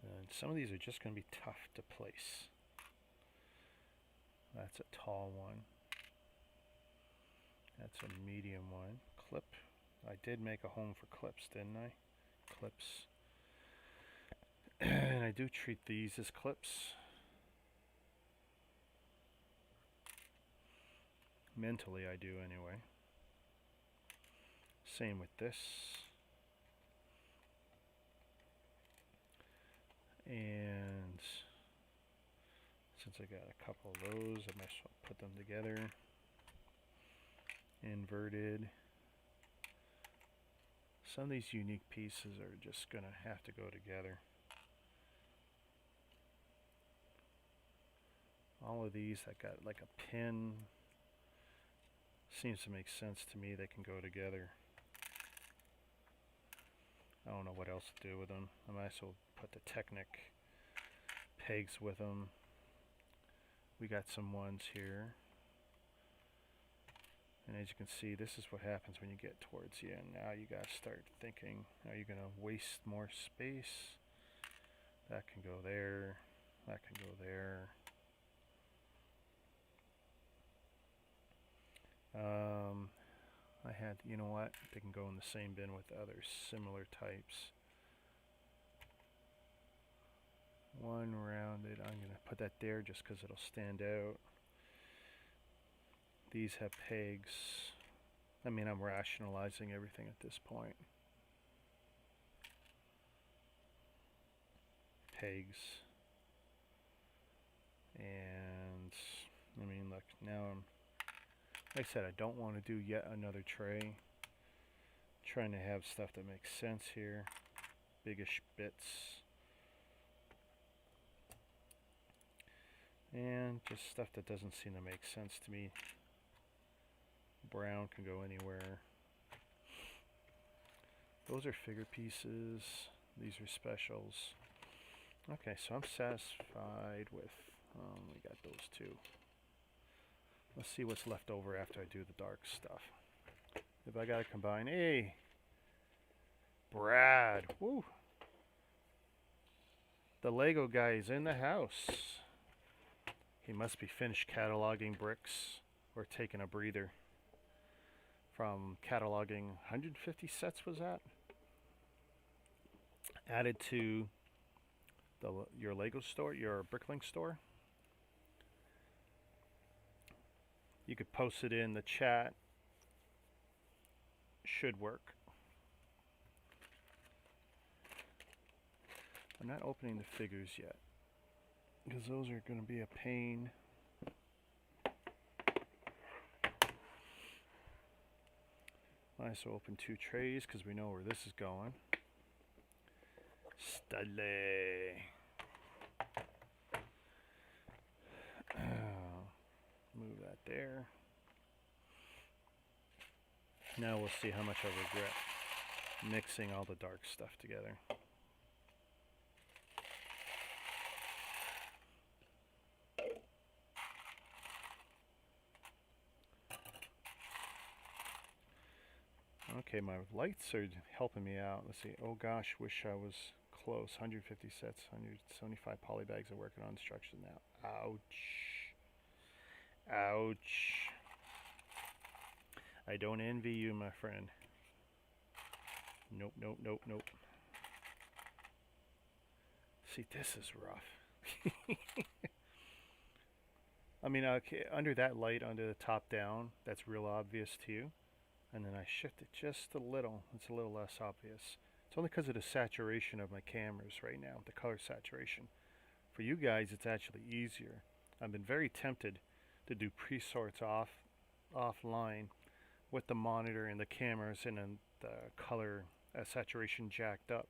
And some of these are just going to be tough to place. That's a tall one. That's a medium one. Clip. I did make a home for clips, didn't I? Clips. And I do treat these as clips. Mentally I do anyway. Same with this. And since I got a couple of those, I might as well put them together. Inverted. Some of these unique pieces are just going to have to go together. All of these that got like a pin, seems to make sense to me. They can go together. I don't know what else to do with them. I might as well put the Technic pegs with them. We got some ones here. And as you can see, this is what happens when you get towards the end. Now you gotta start thinking, are you gonna waste more space? That can go there. That can go there. I had, you know what? They can go in the same bin with other similar types. One rounded. I'm gonna put that there just because it'll stand out. These have pegs. I mean, I'm rationalizing everything at this point. Pegs. And I mean, look, now I'm, like I said, I don't want to do yet another tray. Trying to have stuff that makes sense here. Biggish bits. And just stuff that doesn't seem to make sense to me. Brown can go anywhere. Those are figure pieces. These are specials. Okay, so I'm satisfied with, we got those two. Let's see what's left over after I do the dark stuff. If I gotta combine, hey, Brad, woo. The Lego guy is in the house. He must be finished cataloging bricks or taking a breather from cataloging 150 sets, was that? Added to your Lego store, your Bricklink store. You could post it in the chat. Should work. I'm not opening the figures yet because those are going to be a pain. I also open 2 trays because we know where this is going. Studley. Move that there. Now we'll see how much I regret mixing all the dark stuff together. Okay, my lights are helping me out. Let's see. Oh gosh, wish I was close. 150 sets, 175 poly bags. I'm working on instruction now. Ouch. Ouch. I don't envy you, my friend. Nope, nope, nope, nope. See, this is rough. I mean, okay, under that light, under the top down, that's real obvious to you. And then I shift it just a little. It's a little less obvious. It's only because of the saturation of my cameras right now, the color saturation. For you guys, it's actually easier. I've been very tempted to do pre-sorts offline with the monitor and the cameras and then the color saturation jacked up.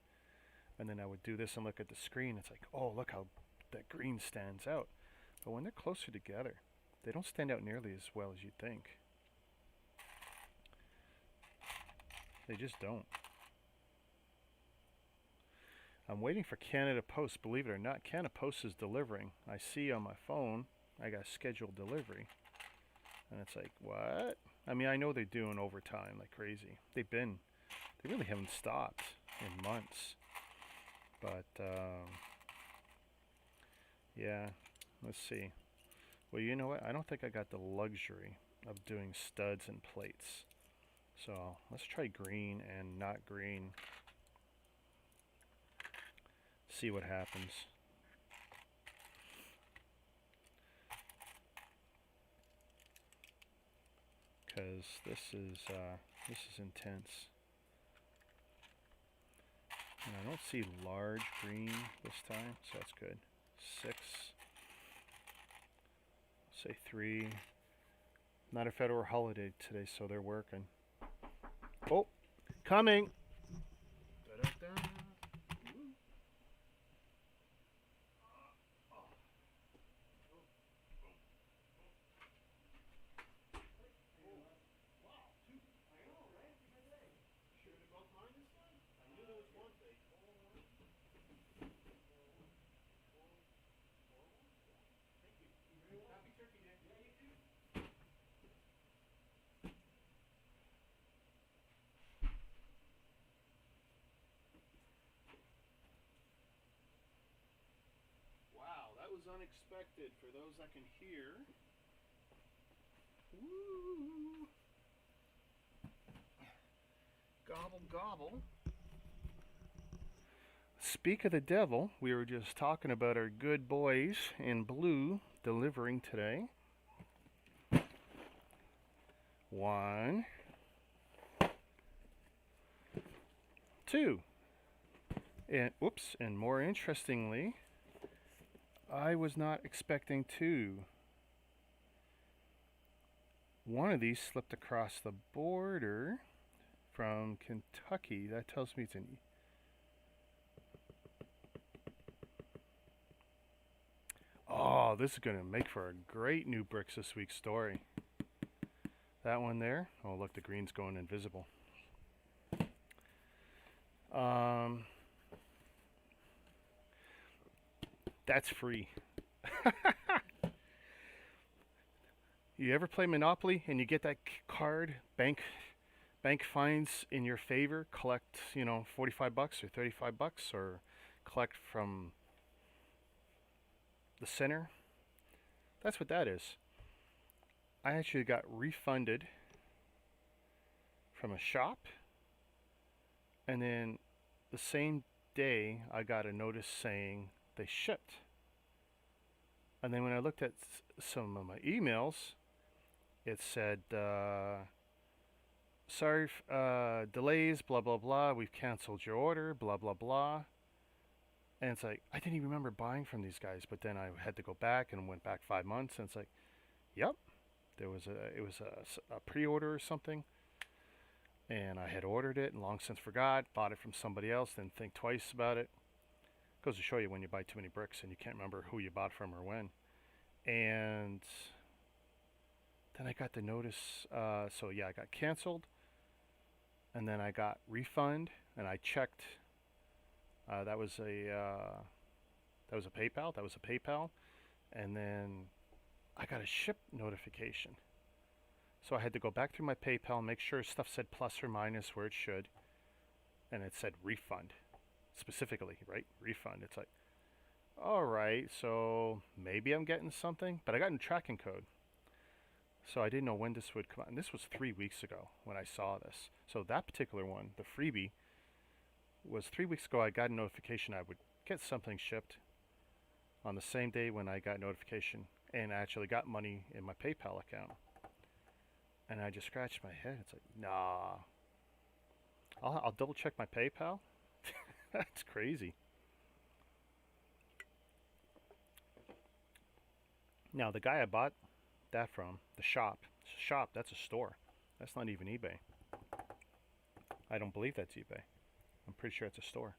And then I would do this and look at the screen. It's like, oh, look how that green stands out. But when they're closer together, they don't stand out nearly as well as you'd think. They just don't. I'm waiting for Canada Post. Believe it or not, Canada Post is delivering. I see on my phone, I got scheduled delivery. And it's like, what? I mean, I know they're doing overtime like crazy. They really haven't stopped in months. But, yeah, let's see. Well, you know what? I don't think I got the luxury of doing studs and plates. So let's try green and not green. See what happens. Because this is intense. And I don't see large green this time, so that's good. 6. Say 3. Not a federal holiday today, so they're working. Oh, coming. Da-da-da. Unexpected for those that can hear. Woo! Gobble, gobble. Speak of the devil, we were just talking about our good boys in blue delivering today. 1, 2. And whoops, and more interestingly, I was not expecting 2. One of these slipped across the border from Kentucky. That tells me it's an... Oh, this is going to make for a great new Bricks This Week story. That one there. Oh, look, the green's going invisible. That's free. You ever play Monopoly and you get that card, bank finds in your favor, collect, you know, 45 bucks or 35 bucks, or collect from the center? That's what that is. I actually got refunded from a shop, and then the same day I got a notice saying they shipped. And then when I looked at some of my emails, it said, sorry, delays, blah, blah, blah. We've canceled your order, blah, blah, blah. And it's like, I didn't even remember buying from these guys. But then I had to go back and went back 5 months. And it's like, yep, it was a pre-order or something. And I had ordered it and long since forgot, bought it from somebody else, didn't think twice about it. Goes to show you when you buy too many bricks and you can't remember who you bought from or when. And then I got the notice, so yeah, I got canceled, and then I got refund, and I checked. That was a PayPal, and then I got a ship notification. So I had to go back through my PayPal and make sure stuff said plus or minus where it should, and it said refund, specifically, right? Refund. It's like, all right, so maybe I'm getting something, but I got a tracking code. So I didn't know when this would come out. And this was 3 weeks ago when I saw this. So that particular one, the freebie, was 3 weeks ago. I got a notification I would get something shipped on the same day when I got notification, and I actually got money in my PayPal account. And I just scratched my head. It's like, nah. I'll double check my PayPal. That's crazy. Now, the guy I bought that from, the shop, that's a store. That's not even eBay. I don't believe that's eBay. I'm pretty sure it's a store.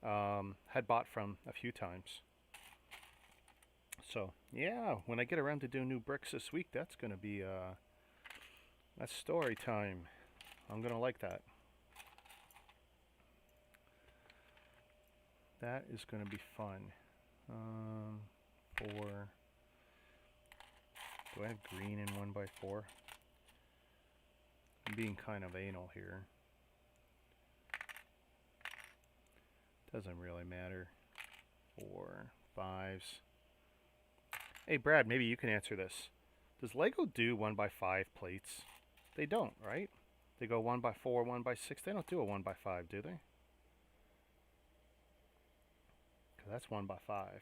Had bought from a few times. So yeah, when I get around to doing new bricks this week, that's gonna be that's story time. I'm gonna like that. That is gonna be fun. Do I have green in 1x4? I'm being kind of anal here. Doesn't really matter. 4, 5s. Hey Brad, maybe you can answer this. Does Lego do 1x5 plates? They don't, right? They go 1x4, 1x6. They don't do a 1x5, do they? Because that's 1x5.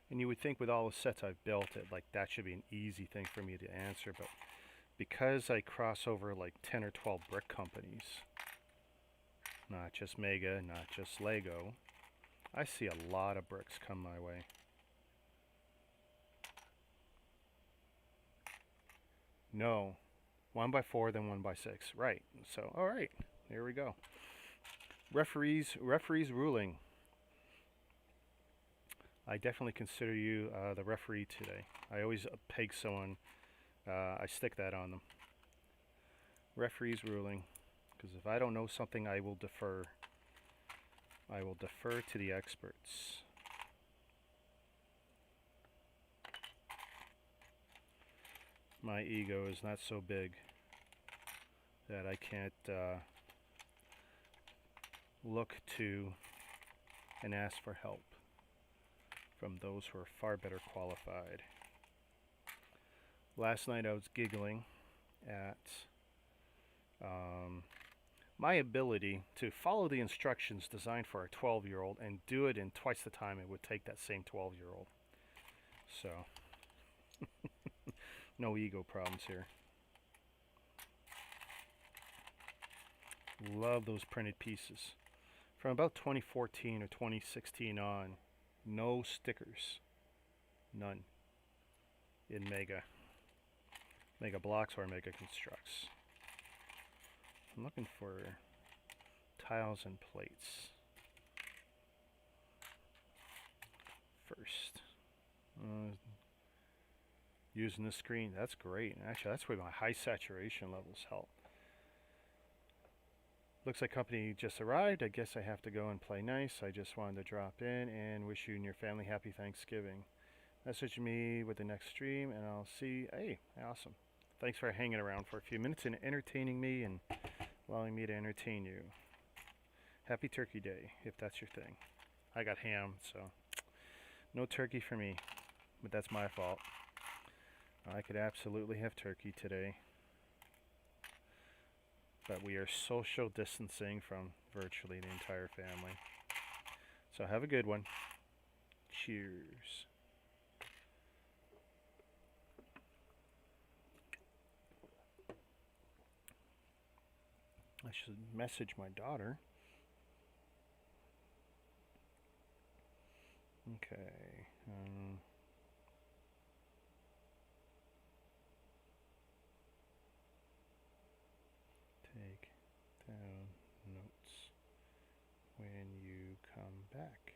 And you would think with all the sets I've built, like that should be an easy thing for me to answer, but because I cross over like 10 or 12 brick companies, not just Mega, not just Lego, I see a lot of bricks come my way. No, 1x4 then 1x6, right? So all right, there we go. Referees ruling. I definitely consider you the referee today. I always peg someone. I stick that on them. Referees ruling. Because if I don't know something, I will defer. I will defer to the experts. My ego is not so big that I can't look to and ask for help from those who are far better qualified. Last night I was giggling at my ability to follow the instructions designed for a 12-year-old and do it in twice the time it would take that same 12-year-old. So, no ego problems here. Love those printed pieces. From about 2014 or 2016 on, no stickers. None. In Mega. Mega Bloks or Mega Constructs. I'm looking for tiles and plates first. Using the screen, that's great. Actually, that's where my high saturation levels help. Looks like company just arrived. I guess I have to go and play nice. I just wanted to drop in and wish you and your family happy Thanksgiving. Message me with the next stream and I'll see. Hey, awesome. Thanks for hanging around for a few minutes and entertaining me and allowing me to entertain you. Happy Turkey Day, if that's your thing. I got ham, so no turkey for me, but that's my fault. I could absolutely have turkey today, but we are social distancing from virtually the entire family. So have a good one. Cheers. I should message my daughter. Okay. Take down notes when you come back.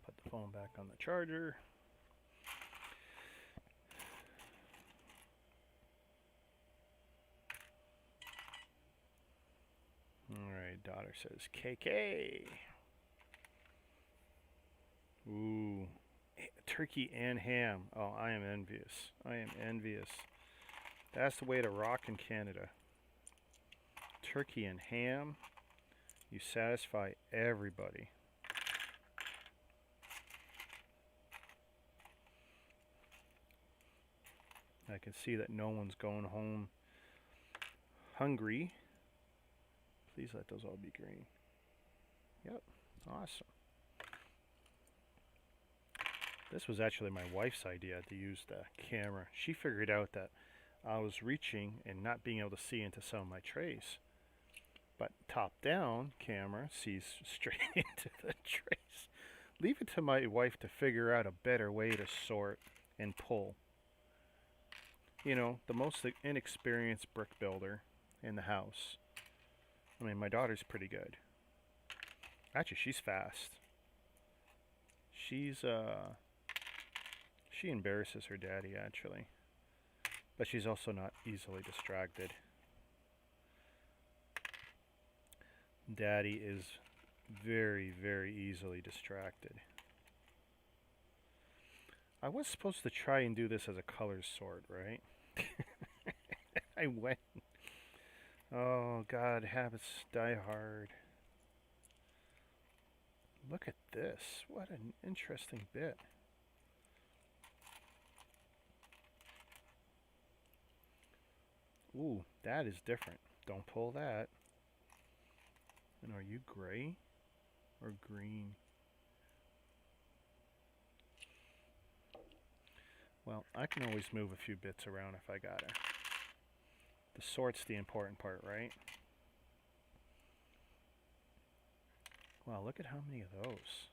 Put the phone back on the charger. Alright, daughter says KK. Ooh, turkey and ham. Oh, I am envious. I am envious. That's the way to rock in Canada. Turkey and ham. You satisfy everybody. I can see that no one's going home hungry. Please let those all be green. Yep, awesome. This was actually my wife's idea to use the camera. She figured out that I was reaching and not being able to see into some of my trays. But top-down camera sees straight into the trays. Leave it to my wife to figure out a better way to sort and pull. You know, the most inexperienced brick builder in the house. I mean, my daughter's pretty good. Actually, she's fast. She embarrasses her daddy, actually. But she's also not easily distracted. Daddy is very, very easily distracted. I was supposed to try and do this as a color sort, right? I went. Oh God, habits die hard. Look at this. What an interesting bit. Ooh, that is different. Don't pull that. And are you gray or green? Well, I can always move a few bits around if I gotta. The sort's the important part, right? Wow, look at how many of those.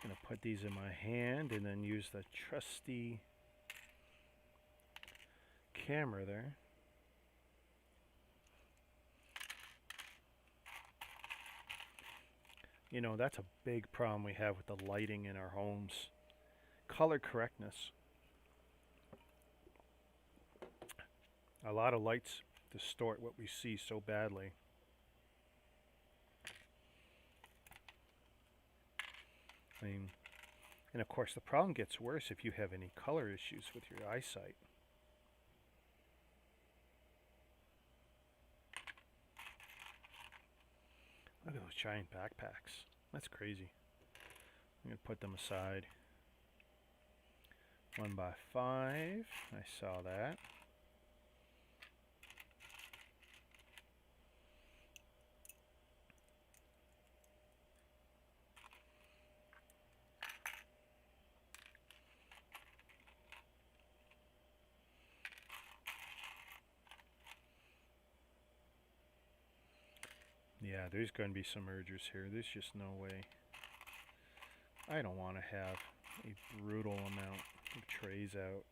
I'm gonna put these in my hand and then use the trusty camera there. You know, that's a big problem we have with the lighting in our homes. Color correctness. A lot of lights distort what we see so badly. I mean, and of course the problem gets worse if you have any color issues with your eyesight. Look at those giant backpacks. That's crazy. I'm going to put them aside. 1x5. I saw that. Yeah, there's going to be some mergers here. There's just no way. I don't want to have a brutal amount of trays out.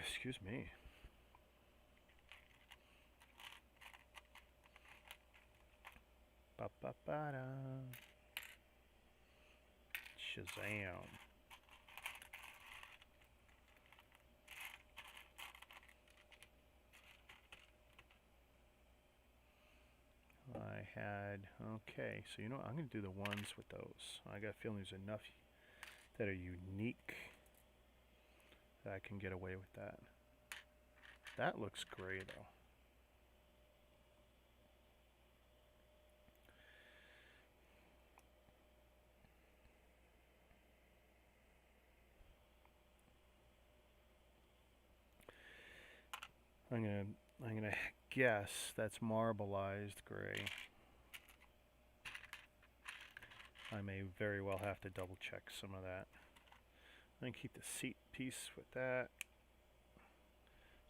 Excuse me. Ba ba ba da. Shazam. I had, okay, so you know what, I'm going to do the ones with those. I got a feeling there's enough that are unique that I can get away with that. That looks gray though. I'm gonna guess that's marbleized gray. I may very well have to double check some of that. I'm gonna keep the seat piece with that.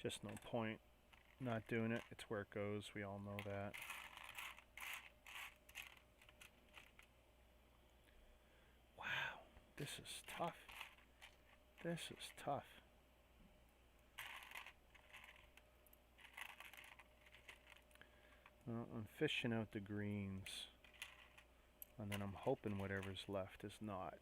Just no point not doing it. It's where it goes. We all know that. Wow, this is tough. This is tough. Well, I'm fishing out the greens, and then I'm hoping whatever's left is not.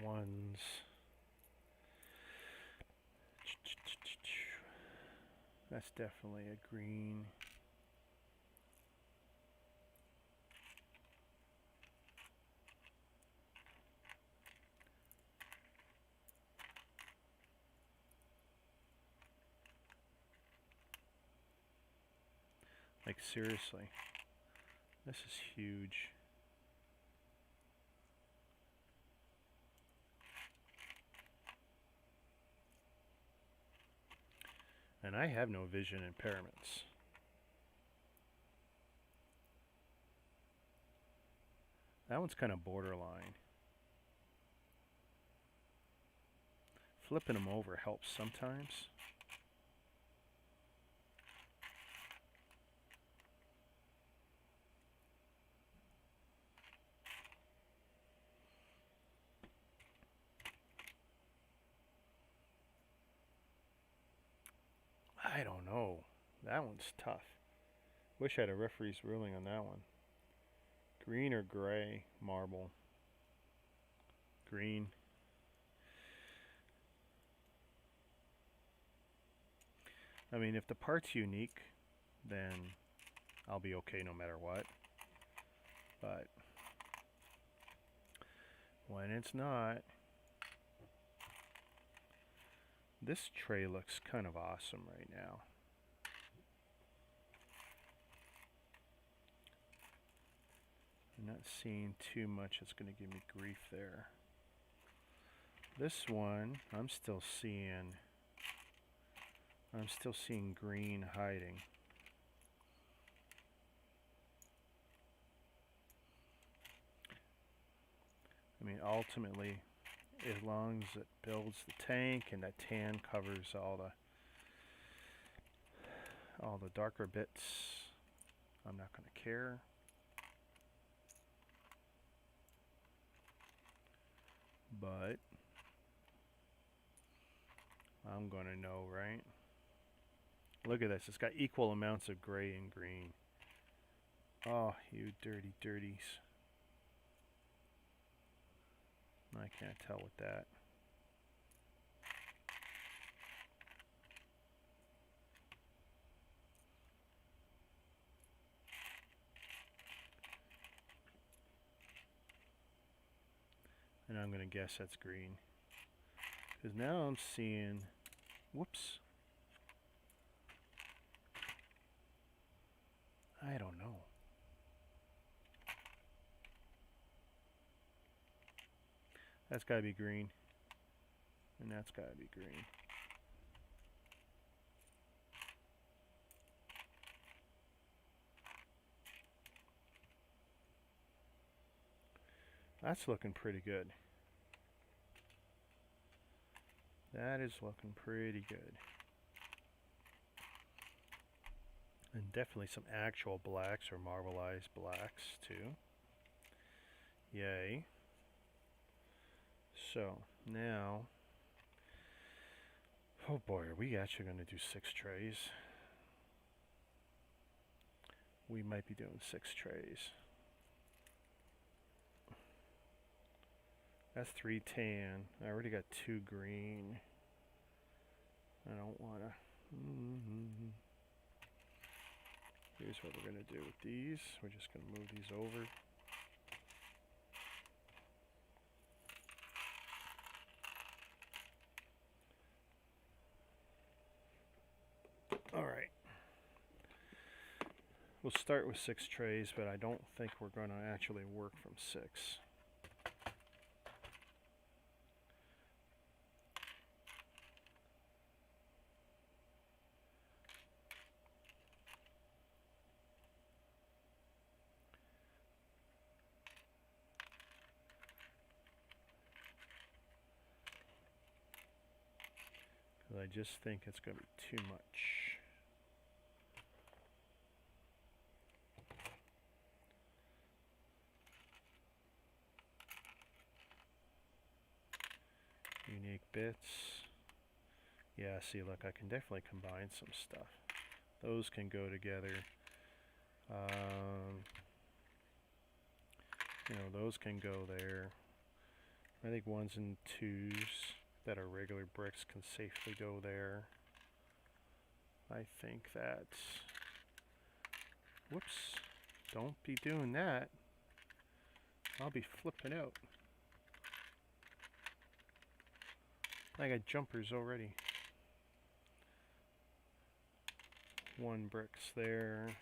Ones. That's definitely a green. Like seriously, this is huge. And I have no vision impairments. That one's kind of borderline. Flipping them over helps sometimes. I don't know. That one's tough. Wish I had a referee's ruling on that one. Green or gray marble? Green. I mean, if the part's unique, then I'll be okay no matter what. But when it's not, this tray looks kind of awesome right now. I'm not seeing too much that's going to give me grief there. This one, I'm still seeing green hiding. I mean, ultimately, as long as it builds the tank and that tan covers all the darker bits, I'm not going to care. But I'm going to know, right? Look at this. It's got equal amounts of gray and green. Oh, you dirty dirties. I can't tell with that. And I'm going to guess that's green. Because now I'm seeing, whoops. I don't know. That's got to be green. And that's got to be green. That's looking pretty good. That is looking pretty good. And definitely some actual blacks or marbleized blacks too. Yay. So now, oh boy, are we actually going to do 6 trays? We might be doing 6 trays. That's 3 tan. I already got 2 green. I don't want to. Here's what we're going to do with these. We're just going to move these over. All right. We'll start with 6 trays, but I don't think we're going to actually work from 6. I just think it's going to be too much. Unique bits. Yeah, see, look, I can definitely combine some stuff. Those can go together. You know, those can go there. I think 1s and 2s that are regular bricks can safely go there. I think that's... Whoops. Don't be doing that. I'll be flipping out. I got jumpers already. 1 bricks there.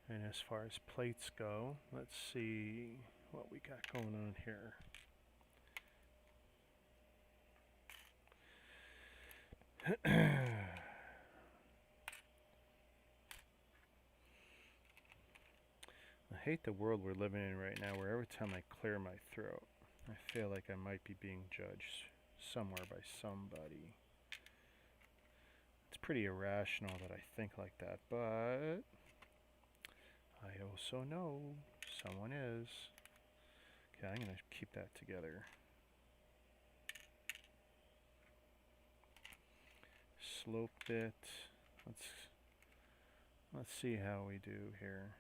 And as far as plates go, let's see what we got going on here. I hate the world we're living in right now, where every time I clear my throat, I feel like I might be being judged somewhere by somebody. It's pretty irrational that I think like that, but I also know someone is. Okay, I'm going to keep that together. Slope bit. Let's see how we do here.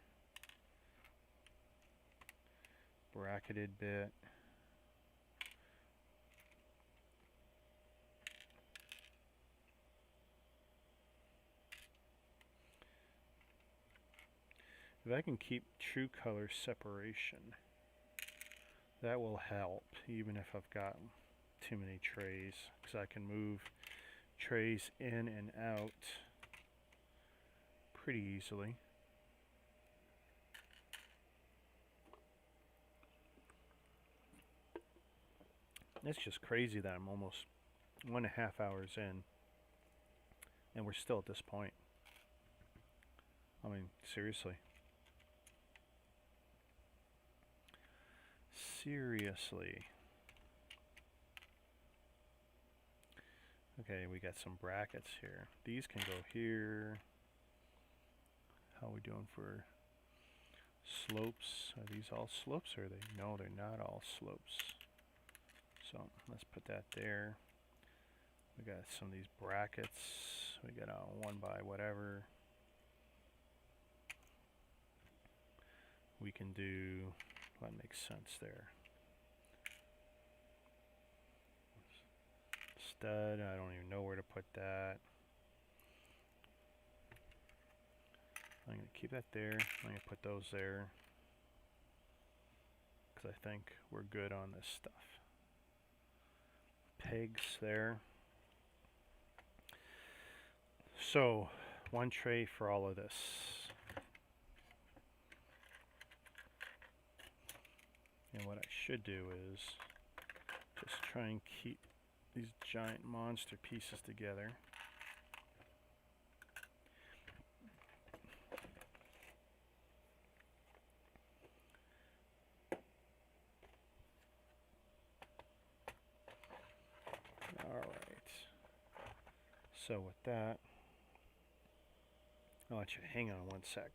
Bracketed bit. If I can keep true color separation, that will help, even if I've got too many trays, because I can move trays in and out pretty easily. It's just crazy that I'm almost 1.5 hours in and we're still at this point. I mean, seriously. Seriously. Okay, we got some brackets here. These can go here. How are we doing for slopes? Are these all slopes or are they? No, they're not all slopes. So let's put that there. We got some of these brackets. We got a 1 by whatever. We can do what makes sense there. Stud, I don't even know where to put that. I'm going to keep that there. I'm going to put those there, because I think we're good on this stuff. Pegs there. So, 1 tray for all of this. And what I should do is just try and keep these giant monster pieces together. So with that, I'll let you hang on one sec.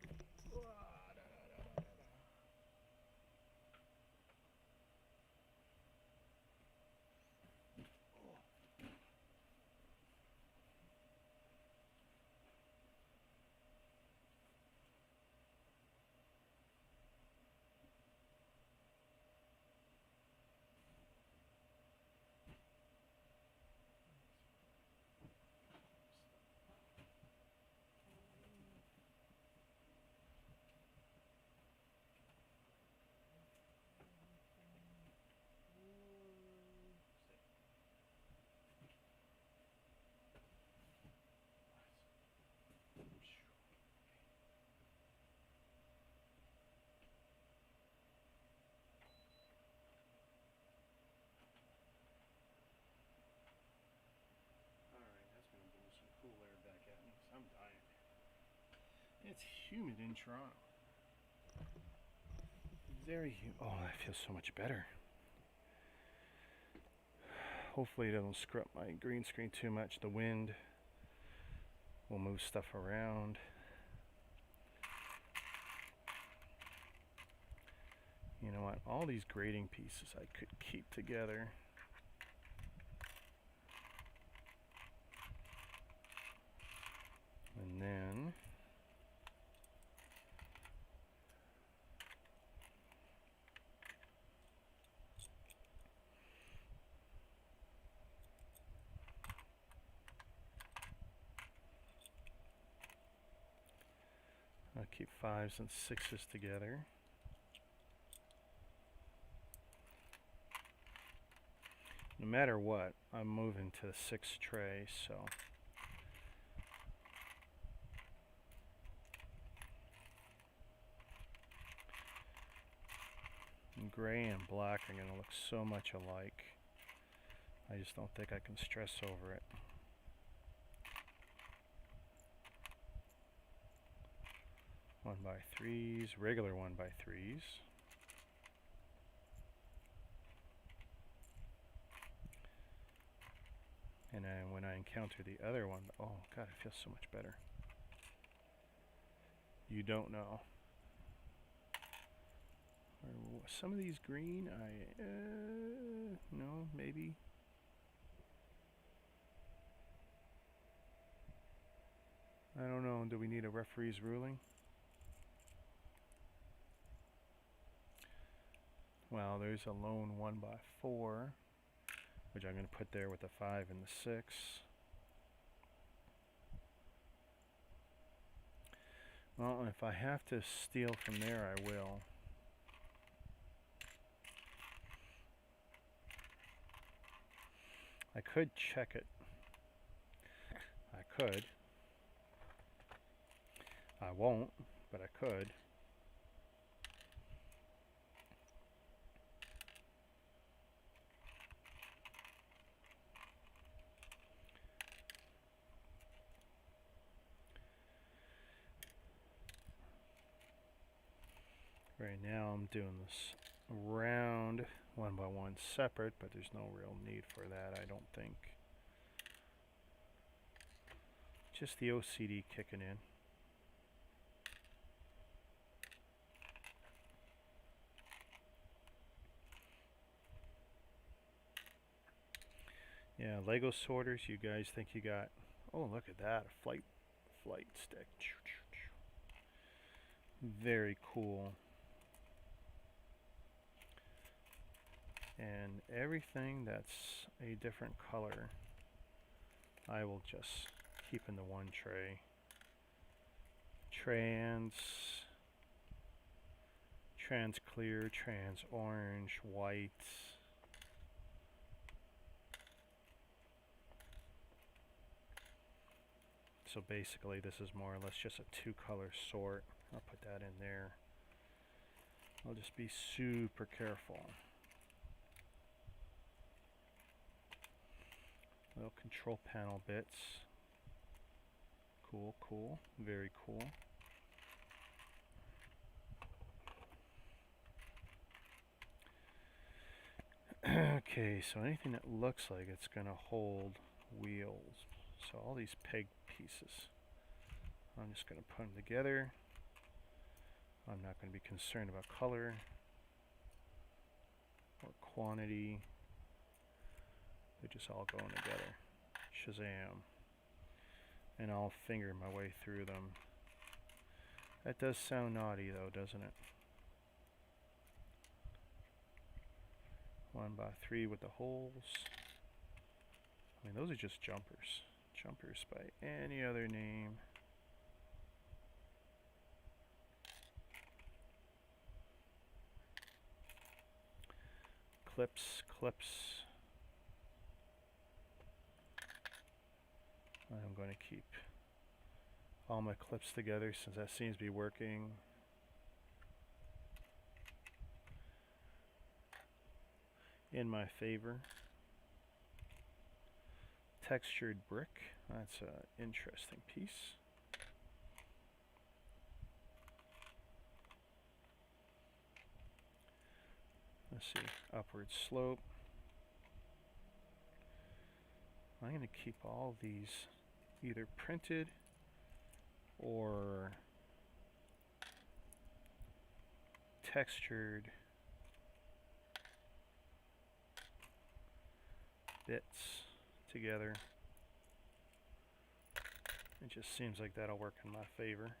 Cool air back at me, 'cause I'm dying. It's humid in Toronto. Very humid. Oh, that feels so much better. Hopefully it doesn't screw up my green screen too much. The wind will move stuff around. You know what? All these grading pieces I could keep together. And then I'll keep 5s and 6s together. No matter what, I'm moving to the 6 tray, so and gray and black are going to look so much alike. I just don't think I can stress over it. One by threes, regular 1x3s. And then when I encounter the other one, oh god, it feels so much better. You don't know. Are some of these green? No, maybe. I don't know. Do we need a referee's ruling? Well, there's a lone 1x4, which I'm going to put there with the 5 and the 6. Well, if I have to steal from there, I will. I could check it. I could. I won't, but I could. Right now I'm doing this round 1x1 separate, but there's no real need for that, I don't think. Just the OCD kicking in. Yeah, Lego sorters, you guys think you got, oh look at that, a flight stick. Very cool. And everything that's a different color, I will just keep in the one tray. Trans clear, trans orange, white. So basically this is more or less just a 2-color sort. I'll put that in there. I'll just be super careful. Little control panel bits. Cool, cool, very cool. Okay, so anything that looks like it's going to hold wheels. So all these peg pieces, I'm just going to put them together. I'm not going to be concerned about color or quantity. They're just all going together. Shazam. And I'll finger my way through them. That does sound naughty though, doesn't it? 1x3 with the holes. I mean, those are just jumpers. Jumpers by any other name. Clips, clips. I'm going to keep all my clips together since that seems to be working. In my favor. Textured brick. That's an interesting piece. Let's see. Upward slope. I'm going to keep all these either printed or textured bits together. It just seems like that'll work in my favor.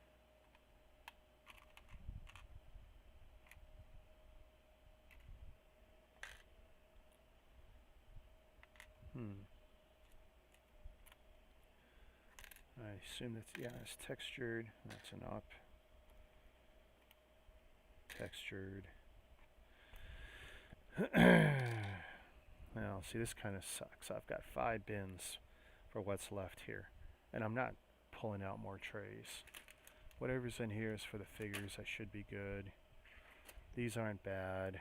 I assume that's, yeah, it's textured. That's an up. Textured. Now, see, this kind of sucks. I've got 5 bins for what's left here, and I'm not pulling out more trays. Whatever's in here is for the figures. I should be good. These aren't bad.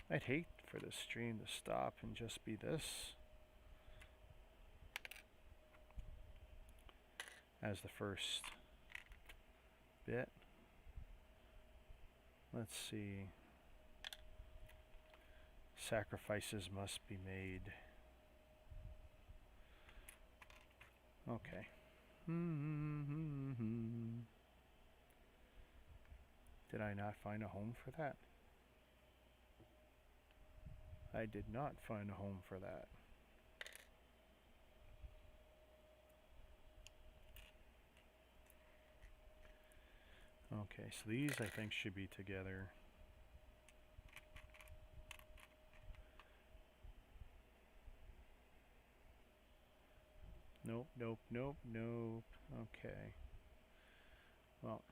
I'd hate for the stream to stop and just be this as the first bit. Let's see. Sacrifices must be made. Okay. Did I not find a home for that? I did not find a home for that. Okay, so these I think should be together. Nope, nope, nope, nope. Okay. Well,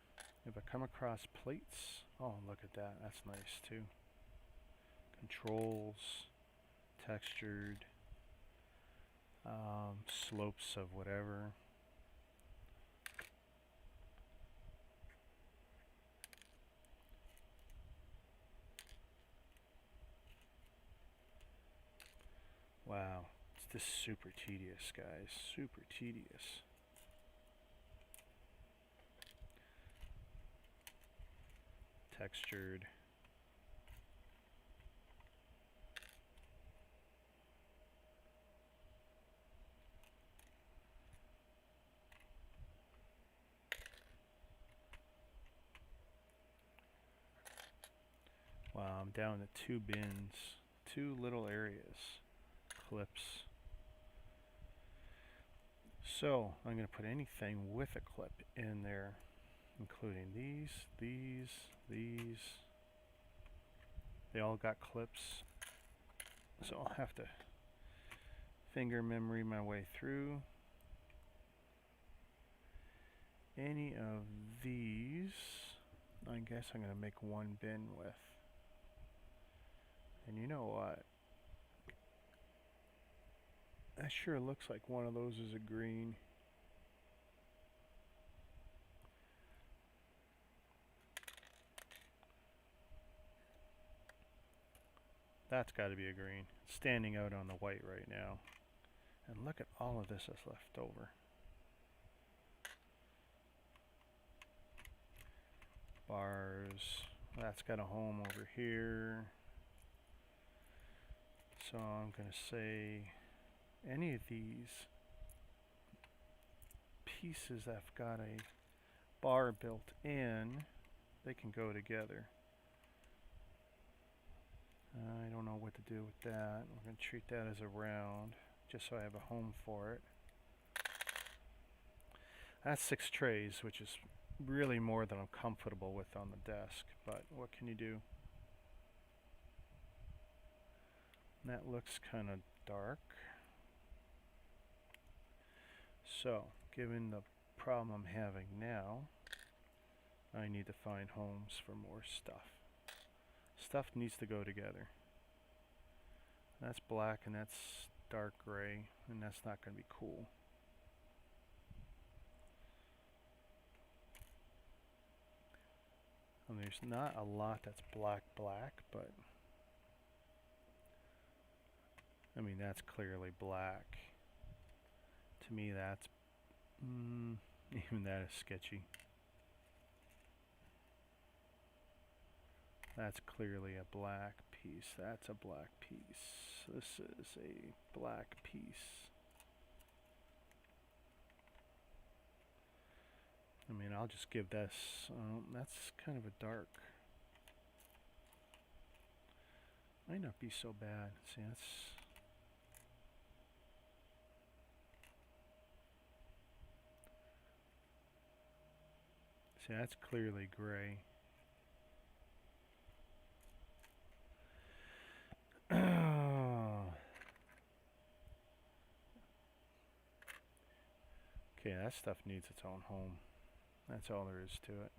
if I come across plates, oh, look at that. That's nice too. Controls, textured, slopes of whatever. Wow, it's just super tedious, guys. Super tedious. Textured. Wow, I'm down to 2 bins, 2 little areas. Clips. So I'm going to put anything with a clip in there, including these. They all got clips. So I'll have to finger memory my way through. Any of these, I guess I'm going to make 1 bin with. And you know what? That sure looks like one of those is a green. That's got to be a green. It's standing out on the white right now. And look at all of this that's left over. Bars. That's got a home over here. So I'm going to say any of these pieces that've got a bar built in, they can go together. I don't know what to do with that. We're going to treat that as a round, just so I have a home for it. That's 6 trays, which is really more than I'm comfortable with on the desk, but what can you do? That looks kind of dark. So, given the problem I'm having now, I need to find homes for more stuff. Stuff needs to go together. That's black and that's dark gray, and that's not going to be cool. And there's not a lot that's black, but I mean, that's clearly black. To me, that's even that is sketchy. That's clearly a black piece. That's a black piece. This is a black piece. I mean, I'll just give this, that's kind of a dark. Might not be so bad. See, that's clearly gray. Okay, that stuff needs its own home. That's all there is to it.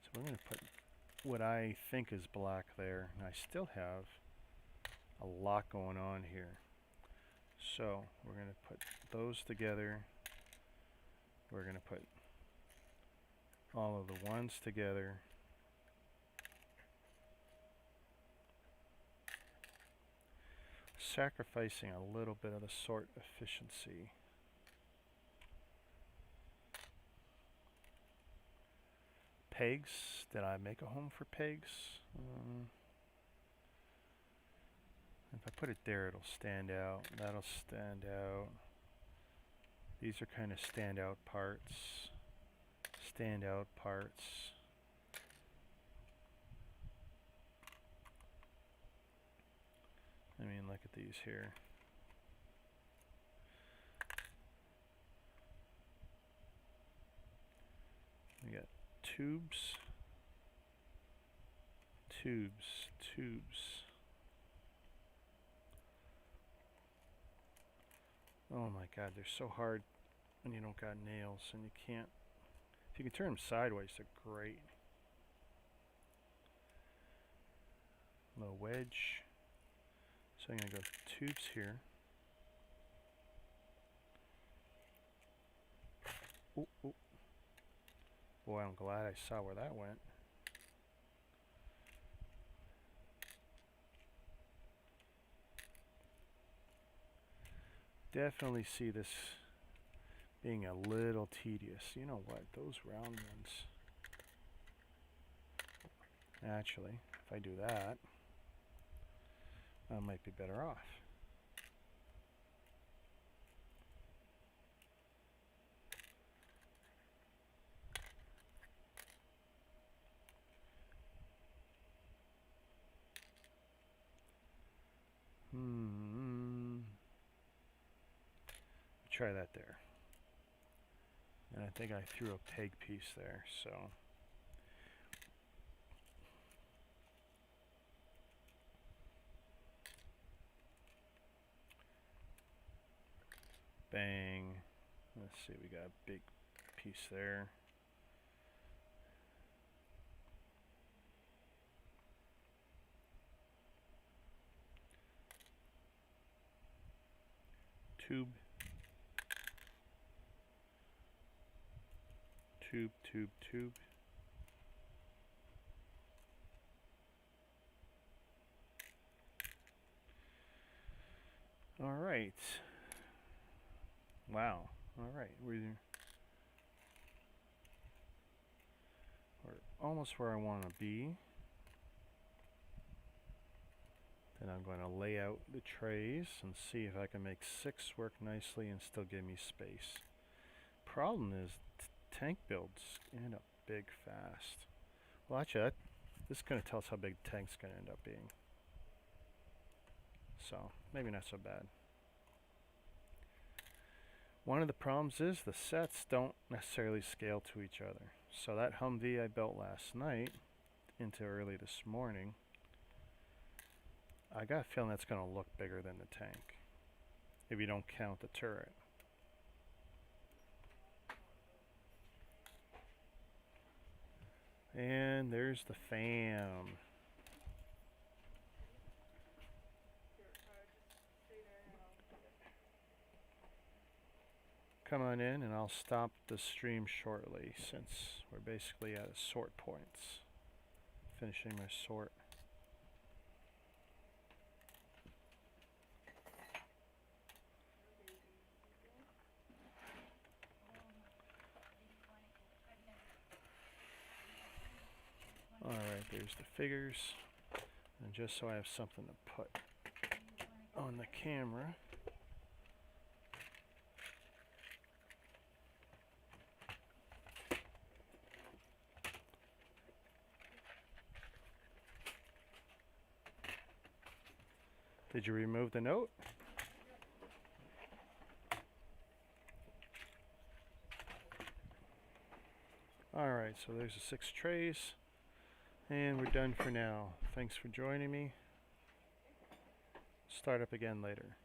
So we're going to put what I think is black there. And I still have a lot going on here. So we're going to put those together. We're going to put all of the ones together. Sacrificing a little bit of the sort efficiency. Pegs. Did I make a home for pegs? If I put it there, it'll stand out. That'll stand out. These are kind of standout parts. Standout parts. I mean, look at these here. We got tubes, tubes, tubes. Oh my God, they're so hard when you don't got nails, and you can't. If you can turn them sideways, they're great. Little wedge. So I'm going to go tubes here. Ooh, ooh. Boy, I'm glad I saw where that went. Definitely see this being a little tedious. You know what? Those round ones. Actually, if I do that, I might be better off. Try that there. And I think I threw a peg piece there, so. Bang. Let's see, we got a big piece there. Tube. Tube, tube, tube. All right. Wow. All right. We're almost where I want to be. And I'm going to lay out the trays and see if I can make 6 work nicely and still give me space. Problem is, tank builds end up big fast. Well, actually, this is going to tell us how big the tank's going to end up being. So, maybe not so bad. One of the problems is the sets don't necessarily scale to each other. So that Humvee I built last night into early this morning, I got a feeling that's going to look bigger than the tank, if you don't count the turret. And there's the fam. Come on in and I'll stop the stream shortly since we're basically at a sort points. Finishing my sort. Alright, there's the figures. And just so I have something to put on the camera. Did you remove the note? Alright, so there's the 6 trays. And we're done for now. Thanks for joining me. Start up again later.